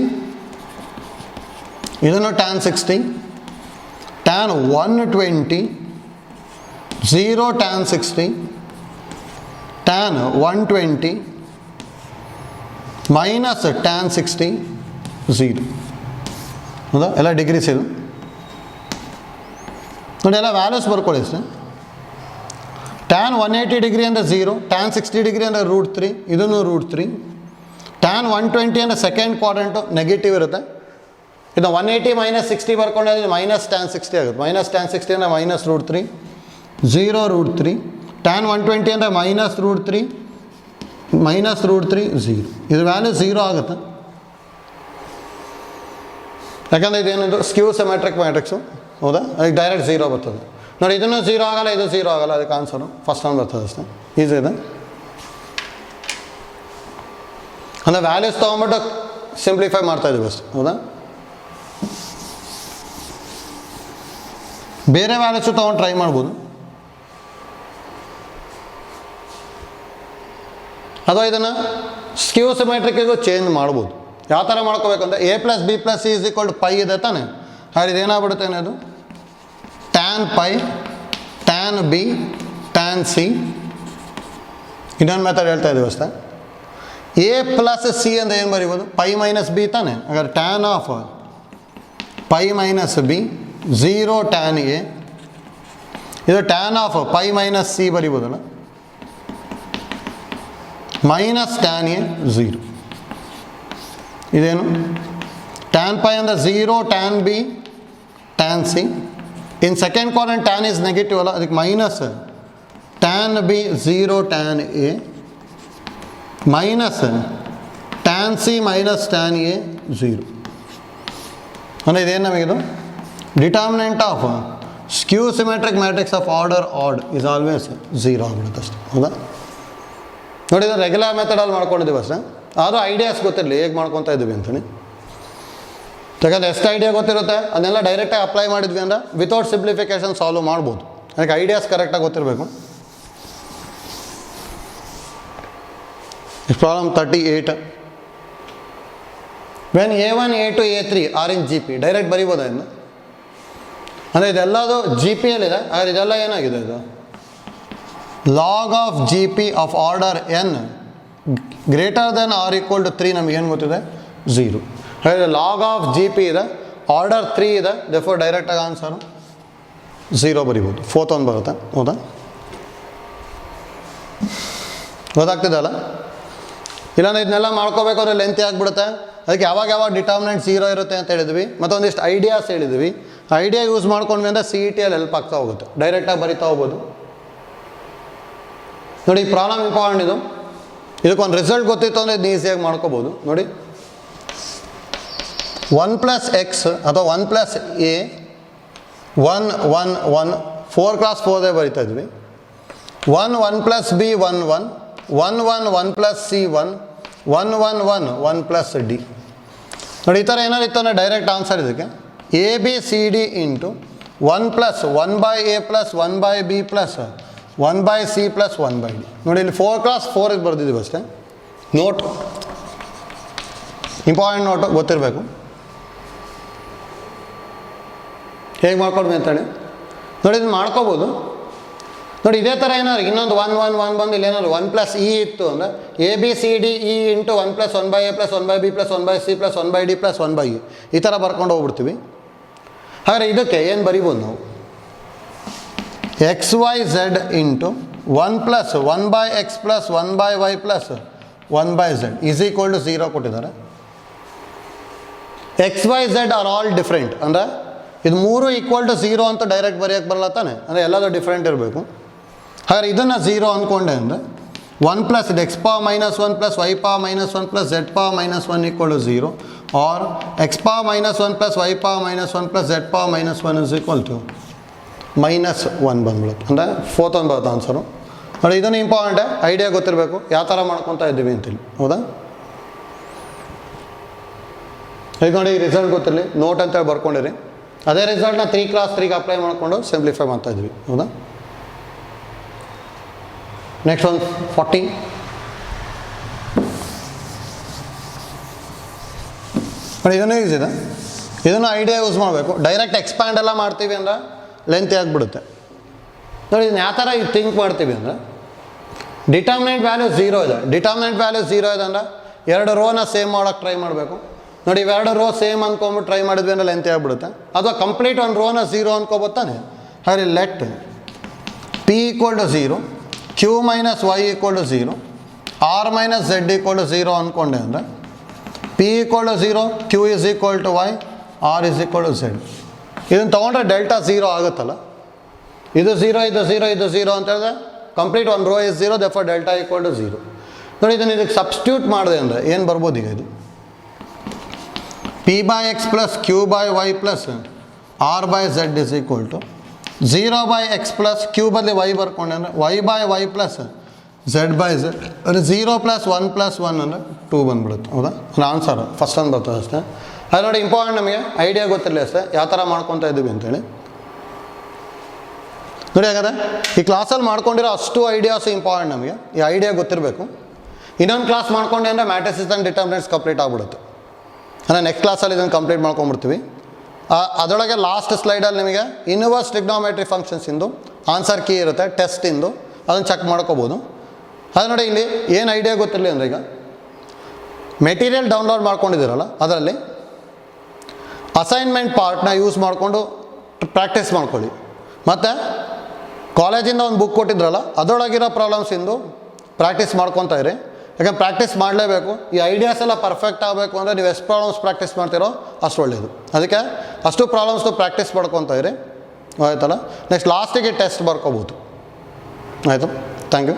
ಇದನ್ನು tan 60, tan 120, 0 tan 60, tan 120 minus tan 60 0. ಹೌದಾ, ಎಲ್ಲ ಡಿಗ್ರೀಸ್ ಇದು. ನೋಡಿ ಎಲ್ಲ ವ್ಯಾಲ್ಯೂಸ್ ಬರ್ಕೊಳ್ಳಿ ಅಷ್ಟೇ. tan 180 ಡಿಗ್ರಿ ಅಂದರೆ 0, tan 60 ಡಿಗ್ರಿ ಅಂದರೆ √3, ಇದನ್ನು √3. tan 120 ಅಂದರೆ ಸೆಕೆಂಡ್ ಕ್ವಾಡ್ರೆಂಟು ನೆಗೆಟಿವ್ ಇರುತ್ತೆ. ಇದು 180 - 60 ಬರ್ಕೊಂಡ್ರೆ ಮೈನಸ್ tan 60 ಆಗುತ್ತೆ. ಮೈನಸ್ tan 60 ಅಂದರೆ -√3, 0 √3. tan 120 ಅಂದರೆ -√3, ಮೈನಸ್ ರೂಟ್ 3 0. ಇದು ವ್ಯಾಲ್ಯೂ 0 ಆಗುತ್ತೆ, ಯಾಕಂದರೆ ಇದೇನಿದು ಸ್ಕ್ಯೂ ಸಿಮೆಟ್ರಿಕ್ ಮ್ಯಾಟ್ರಿಕ್ಸು, ಹೌದಾ? ಅದಕ್ಕೆ ಡೈರೆಕ್ಟ್ 0 ಬರ್ತದೆ ನೋಡಿ. ಇದನ್ನು 0 ಆಗಲ್ಲ, ಇದು 0 ಆಗಲ್ಲ, ಅದಕ್ಕೆ ಆನ್ಸರು ಫಸ್ಟ್ ಒನ್ ಬರ್ತದೆ ಅಷ್ಟೇ. ಈಸಿ ಇದೆ. ಅಂದರೆ ವ್ಯಾಲ್ಯೂಸ್ ತೊಗೊಂಬಿಟ್ಟು ಸಿಂಪ್ಲಿಫೈ ಮಾಡ್ತಾಯಿದ್ದೀವಿ ಅಷ್ಟೇ, ಹೌದಾ? ಬೇರೆ ವ್ಯಾಲ್ಯೂಸು ತೊಗೊಂಡು ಟ್ರೈ ಮಾಡ್ಬೋದು, ಅಥವಾ ಇದನ್ನು ಸ್ಕ್ಯೂ ಸಿಮೆಟ್ರಿಕ್ಕಿಗೂ ಚೇಂಜ್ ಮಾಡ್ಬೋದು. ಯಾವ ಥರ ಮಾಡ್ಕೋಬೇಕಂದ್ರೆ a + b + c = π ಇದೆ ತಾನೆ. ಹಾಗೆ ಇದೇನಾಗ್ಬಿಡುತ್ತೆ ಅನ್ನೋದು tan π tan b tan c. ಇನ್ನೊಂದು ಮೆಥಡ್ ಹೇಳ್ತಾ ಇದ್ದೀವಿ ಅಷ್ಟೇ. a + c ಅಂದರೆ ಏನು ಬರೀಬೋದು? π - b ತಾನೆ. ಹಾಗಾದ್ರೆ tan of π - b 0 tan a. ಇದು tan ಆಫ್ π - c ಬರೀಬೋದಲ್ಲ, ಮೈನಸ್ tan a 0. ಇದೇನು tan π ಅಂದರೆ 0 tan b tan c. In second quadrant tan is negative ಅಲ್ಲ, ಅದಕ್ಕೆ minus tan b 0 tan a minus tan c minus tan a 0. ಅಂದರೆ ಇದೇನು ನಮಗಿದು determinant of skew symmetric matrix of order odd is always 0 ಆಗ್ಬಿಡುತ್ತೆ ಅಷ್ಟೇ, ಹೌದಾ? ನೋಡಿ, ಇದು ರೆಗ್ಯುಲರ್ ಮೆಥಡಲ್ಲಿ ಮಾಡ್ಕೊಂಡಿದ್ದೀವಿ ಅಷ್ಟೇ. ಆದರೂ ಐಡಿಯಾಸ್ ಗೊತ್ತಿರಲಿ ಹೇಗೆ ಮಾಡ್ಕೊತಾ ಇದ್ದೀವಿ ಅಂತೇಳಿ. ಯಾಕಂದರೆ ಎಷ್ಟು ಐಡಿಯಾ ಗೊತ್ತಿರುತ್ತೆ ಅದನ್ನೆಲ್ಲ ಡೈರೆಕ್ಟಾಗಿ ಅಪ್ಲೈ ಮಾಡಿದ್ವಿ ಅಂದರೆ ವಿತೌಟ್ ಸಿಂಪ್ಲಿಫಿಕೇಷನ್ ಸಾಲ್ವ್ ಮಾಡ್ಬೋದು. ಅದಕ್ಕೆ ಐಡಿಯಾಸ್ ಕರೆಕ್ಟಾಗಿ ಗೊತ್ತಿರಬೇಕು. Problem 38. When a1 a2 a3 are in GP direct ಬರೀಬೋದಾ ಇನ್ನು? ಅಂದರೆ ಇದೆಲ್ಲದು GPಯಲ್ಲಿದೆ. ಆದರೆ ಇದೆಲ್ಲ ಏನಾಗಿದೆ? ಇದು log of GP of order n greater than or equal to 3 ನಮಗೇನು ಗೊತ್ತಿದೆ? 0. ಹಾಗೆ ಲಾಗ್ ಆಫ್ GP ಇದೆ, ಆರ್ಡರ್ 3 ಇದೆ, ದೇರ್ಫೋರ್ ಡೈರೆಕ್ಟಾಗಿ ಆನ್ಸರು 0 ಬರಿಬೋದು. ಫೋರ್ತ್ ಒಂದು ಬರುತ್ತೆ, ಹೌದಾ? ಗೊತ್ತಾಗ್ತಿದೆ ಅಲ್ಲ? ಇಲ್ಲಾಂದ್ರೆ ಇದನ್ನೆಲ್ಲ ಮಾಡ್ಕೋಬೇಕಾದ್ರೆ ಲೆಂತಿ ಆಗಿಬಿಡುತ್ತೆ. ಅದಕ್ಕೆ ಯಾವಾಗ ಡಿಟರ್ಮಿನೆಂಟ್ 0 ಇರುತ್ತೆ ಅಂತ ಹೇಳಿದ್ವಿ, ಮತ್ತೊಂದಿಷ್ಟು ಐಡಿಯಾಸ್ ಹೇಳಿದ್ವಿ. ಐಡಿಯಾ ಯೂಸ್ ಮಾಡ್ಕೊಂಡ್ವಿ ಅಂದರೆ CETಯಲ್ಲಿ ಹೆಲ್ಪ್ ಆಗ್ತಾ ಹೋಗುತ್ತೆ, ಡೈರೆಕ್ಟಾಗಿ ಬರಿತಾ ಹೋಗ್ಬೋದು. ನೋಡಿ, ಈ ಪ್ರಾಬ್ಲಮ್ ಇಂಪಾರ್ಟೆಂಟ್. ಇದಕ್ಕೊಂದು ರಿಸಲ್ಟ್ ಗೊತ್ತಿತ್ತು ಅಂದರೆ ಇದನ್ನ ಈಸಿಯಾಗಿ ಮಾಡ್ಕೋಬೋದು. ನೋಡಿ, 1 + x ಅಥವಾ 1 + a 1 1 1 4 ಕ್ಲಾಸ್ 4ದೇ ಬರಿತಾ ಇದ್ವಿ. 1 1 + b 1 1 1 1 1 + c 1 1 1 1 1 + d. ನೋಡಿ, ಈ ಥರ ಏನಾರು ಇತ್ತು ಅಂದರೆ ಡೈರೆಕ್ಟ್ ಆನ್ಸರ್ ಇದಕ್ಕೆ a b c d into 1 + 1/a + 1/b + 1/c + 1/d. ನೋಡಿ, ಇಲ್ಲಿ 4 ಕ್ಲಾಸ್ 4 ಬರ್ದಿದ್ದೀವಿ ಅಷ್ಟೇ. ನೋಟ್, ಇಂಪಾರ್ಟೆಂಟ್ ನೋಟು ಗೊತ್ತಿರಬೇಕು. ಹೇಗೆ ಮಾಡ್ಕೊಡ್ಬೇಕು ಅಂತೇಳಿ ನೋಡಿ, ಇದನ್ನು ಮಾಡ್ಕೋಬೋದು. ನೋಡಿ, ಇದೇ ಥರ ಏನಾದ್ರು ಇನ್ನೊಂದು 1 1 1 ಬಂದು ಇಲ್ಲಿ ಏನಾದ್ರು 1 + e ಇತ್ತು ಅಂದರೆ a b c d e into 1 + 1/a + 1/b + 1/c + 1/d + 1/e ಈ ಥರ ಬರ್ಕೊಂಡು ಹೋಗ್ಬಿಡ್ತೀವಿ. ಹಾಗಾದರೆ ಇದಕ್ಕೆ ಏನು ಬರಿಬೋದು ನಾವು? xy z into 1 + 1/x + 1/y + 1/z is equal to 0 ಕೊಟ್ಟಿದ್ದಾರೆ. xy z are all different ಅಂದರೆ ಇದು 3 ಈಕ್ವಲ್ ಟು 0 ಅಂತ ಡೈರೆಕ್ಟ್ ಬರೆಯೋಕ್ಕೆ ಬರಲ್ಲ ತಾನೆ, ಅಂದರೆ ಎಲ್ಲದೂ ಡಿಫ್ರೆಂಟ್ ಇರಬೇಕು. ಹಾಗಾದ್ರೆ ಇದನ್ನು 0 ಅಂದ್ಕೊಂಡೆ ಅಂದರೆ 1 + x power -1 + y power -1 + z power -1 = 0 or x power -1 + y power -1 + z power -1 is equal to -1 ಬಂದ್ಬಿಡುತ್ತೆ. ಅಂದರೆ ಫೋರ್ತ್ ಒಂದು ಬರುತ್ತೆ ಆನ್ಸರು. ನೋಡಿ, ಇದನ್ನು ಇಂಪಾರ್ಟೆಂಟೇ, ಐಡಿಯಾ ಗೊತ್ತಿರಬೇಕು ಯಾವ ಥರ ಮಾಡ್ಕೊತಾ ಇದ್ದೀವಿ ಅಂತೇಳಿ, ಹೌದಾ? ಈಗ ನೋಡಿ, ರಿಸಲ್ಟ್ ಗೊತ್ತಿರಲಿ, ನೋಟ್ ಅಂತೇಳಿ ಬರ್ಕೊಂಡಿರಿ. ಅದೇ ರಿಸಲ್ಟ್ನ 3 ಕ್ಲಾಸ್ 3ಗೆ ಅಪ್ಲೈ ಮಾಡಿಕೊಂಡು ಸಿಂಪ್ಲಿಫೈ ಮಾಡ್ತಾ ಇದ್ವಿ, ಹೌದಾ? ನೆಕ್ಸ್ಟ್ ಒಂದು 40. ನೋಡಿ, ಇದನ್ನು ಯೂಸ್ ಇದೆ. ಇದನ್ನು ಐಡಿಯಾ ಯೂಸ್ ಮಾಡಬೇಕು. ಡೈರೆಕ್ಟ್ ಎಕ್ಸ್ಪ್ಯಾಂಡ್ ಎಲ್ಲ ಮಾಡ್ತೀವಿ ಅಂದರೆ ಲೆಂತಿ ಆಗಿಬಿಡುತ್ತೆ. ನೋಡಿ, ಇದನ್ನ ಯಾವ ಥರ ಥಿಂಕ್ ಮಾಡ್ತೀವಿ ಅಂದರೆ ಡಿಟರ್ಮಿನೆಂಟ್ ವ್ಯಾಲ್ಯೂ 0 ಇದೆ. ಡಿಟರ್ಮಿನೆಂಟ್ ವ್ಯಾಲ್ಯೂ 0 ಇದೆ ಅಂದರೆ 2 ರೋನ ಸೇಮ್ ಮಾಡೋಕ್ಕೆ ಟ್ರೈ ಮಾಡಬೇಕು. ನೋಡಿ, ಇವೆರಡು ರೋ ಸೇಮ್ ಅಂದ್ಕೊಂಬಿಟ್ಟು ಟ್ರೈ ಮಾಡಿದ್ವಿ ಅಂದರೆ ಲೆಂತಿ ಆಗಿಬಿಡುತ್ತೆ. ಅಥವಾ ಕಂಪ್ಲೀಟ್ ಒಂದು ರೋನ 0 ಅಂದ್ಕೋಬೋತಾನೆ. ಹಾಗೆ let p = 0 q - y = 0 r - z = 0 ಅಂದ್ಕೊಂಡೆ ಅಂದರೆ p = 0 q = y r = z. ಇದನ್ನು ತೊಗೊಂಡ್ರೆ ಡೆಲ್ಟಾ 0 ಆಗುತ್ತಲ್ಲ. ಇದು 0 ಇದು 0 ಇದು 0 ಅಂತ ಹೇಳಿದ್ರೆ ಕಂಪ್ಲೀಟ್ ಒಂದು ರೋ ಇಸ್ 0, ದೇರ್ಫೋರ್ ಡೆಲ್ಟಾ = 0. ನೋಡಿ ಇದನ್ನು ಇದಕ್ಕೆ ಸಬ್ಸ್ಟಿಟ್ಯೂಟ್ ಮಾಡಿದೆ ಅಂದರೆ ಏನು ಬರ್ಬೋದು ಈಗ ಇದು p/x plus q/y plus r/z is equal to 0/x plus q ಬದಲಿ y ಬರ್ಕೊಂಡೆ ಅಂದರೆ y/y ಪ್ಲಸ್ z/z ಅಂದರೆ 0 + 1 + 1 ಅಂದರೆ 2 ಬಂದ್ಬಿಡುತ್ತೆ. ಹೌದಾ? ಆನ್ಸರ್ ಫಸ್ಟ್ ಒಂದು ಬರ್ತದೆ ಅಷ್ಟೇ. ಅದು ನೋಡಿ ಇಂಪಾರ್ಟೆಂಟ್, ನಮಗೆ ಐಡಿಯಾ ಗೊತ್ತಿರಲಿ ಅಷ್ಟೇ ಯಾವ ಥರ ಮಾಡ್ಕೊತಾ ಇದ್ದೀವಿ ಅಂತೇಳಿ. ನೋಡಿ ಹಾಗಾದ್ರೆ ಈ ಕ್ಲಾಸಲ್ಲಿ ಮಾಡ್ಕೊಂಡಿರೋ ಅಷ್ಟು ಐಡಿಯಾಸು ಇಂಪಾರ್ಟೆಂಟ್, ನಮಗೆ ಈ ಐಡಿಯಾ ಗೊತ್ತಿರಬೇಕು. ಇನ್ನೊಂದು ಕ್ಲಾಸ್ ಮಾಡ್ಕೊಂಡೆ ಅಂದರೆ ಮ್ಯಾಟ್ರಿಸಸ್ ಆ್ಯಂಡ್ ಡಿಟರ್ಮಿನೆಂಟ್ಸ್ ಕಂಪ್ಲೀಟ್ ಆಗಿಬಿಡುತ್ತೆ. ಅಂದರೆ ನೆಕ್ಸ್ಟ್ ಕ್ಲಾಸಲ್ಲಿ ಇದನ್ನು ಕಂಪ್ಲೀಟ್ ಮಾಡ್ಕೊಂಡ್ಬಿಡ್ತೀವಿ. ಅದರೊಳಗೆ ಲಾಸ್ಟ್ ಸ್ಲೈಡಲ್ಲಿ ನಿಮಗೆ ಇನ್ವರ್ಸ್ ಟ್ರಿಗ್ನೋಮೆಟ್ರಿ ಫಂಕ್ಷನ್ಸಿಂದು ಆನ್ಸರ್ ಕೀ ಇರುತ್ತೆ, ಟೆಸ್ಟಿಂದು, ಅದನ್ನು ಚೆಕ್ ಮಾಡ್ಕೋಬೋದು. ಅದು ನೋಡಿ ಇಲ್ಲಿ ಏನು ಐಡಿಯಾ ಗೊತ್ತಿರಲಿ ಅಂದರೆ, ಈಗ ಮೆಟೀರಿಯಲ್ ಡೌನ್ಲೋಡ್ ಮಾಡ್ಕೊಂಡಿದ್ದೀರಲ್ಲ ಅದರಲ್ಲಿ ಅಸೈನ್ಮೆಂಟ್ ಪಾರ್ಟ್ನ ಯೂಸ್ ಮಾಡಿಕೊಂಡು ಪ್ರಾಕ್ಟೀಸ್ ಮಾಡ್ಕೊಳ್ಳಿ. ಮತ್ತು ಕಾಲೇಜಿಂದ ಒಂದು ಬುಕ್ ಕೊಟ್ಟಿದ್ರಲ್ಲ ಅದರೊಳಗಿರೋ ಪ್ರಾಬ್ಲಮ್ಸಿಂದು ಪ್ರಾಕ್ಟೀಸ್ ಮಾಡ್ಕೊತಾ ಇರಿ. ಯಾಕಂದ್ರೆ ಪ್ರಾಕ್ಟೀಸ್ ಮಾಡಲೇಬೇಕು. ಈ ಐಡಿಯಾಸ್ ಎಲ್ಲ ಪರ್ಫೆಕ್ಟ್ ಆಗಬೇಕು ಅಂದರೆ ನೀವು ಎಷ್ಟು ಪ್ರಾಬ್ಲಮ್ಸ್ ಪ್ರಾಕ್ಟೀಸ್ ಮಾಡ್ತೀರೋ ಅಷ್ಟು ಒಳ್ಳೆಯದು. ಅದಕ್ಕೆ ಅಷ್ಟು ಪ್ರಾಬ್ಲಮ್ಸ್ದು ಪ್ರಾಕ್ಟೀಸ್ ಮಾಡ್ಕೊತಾ ಇರಿ. ಆಯ್ತಲ್ಲ, ನೆಕ್ಸ್ಟ್ ಲಾಸ್ಟಿಗೆ ಟೆಸ್ಟ್ ಬರ್ಕೋಬೋದು. ಆಯಿತು, ಥ್ಯಾಂಕ್ ಯು.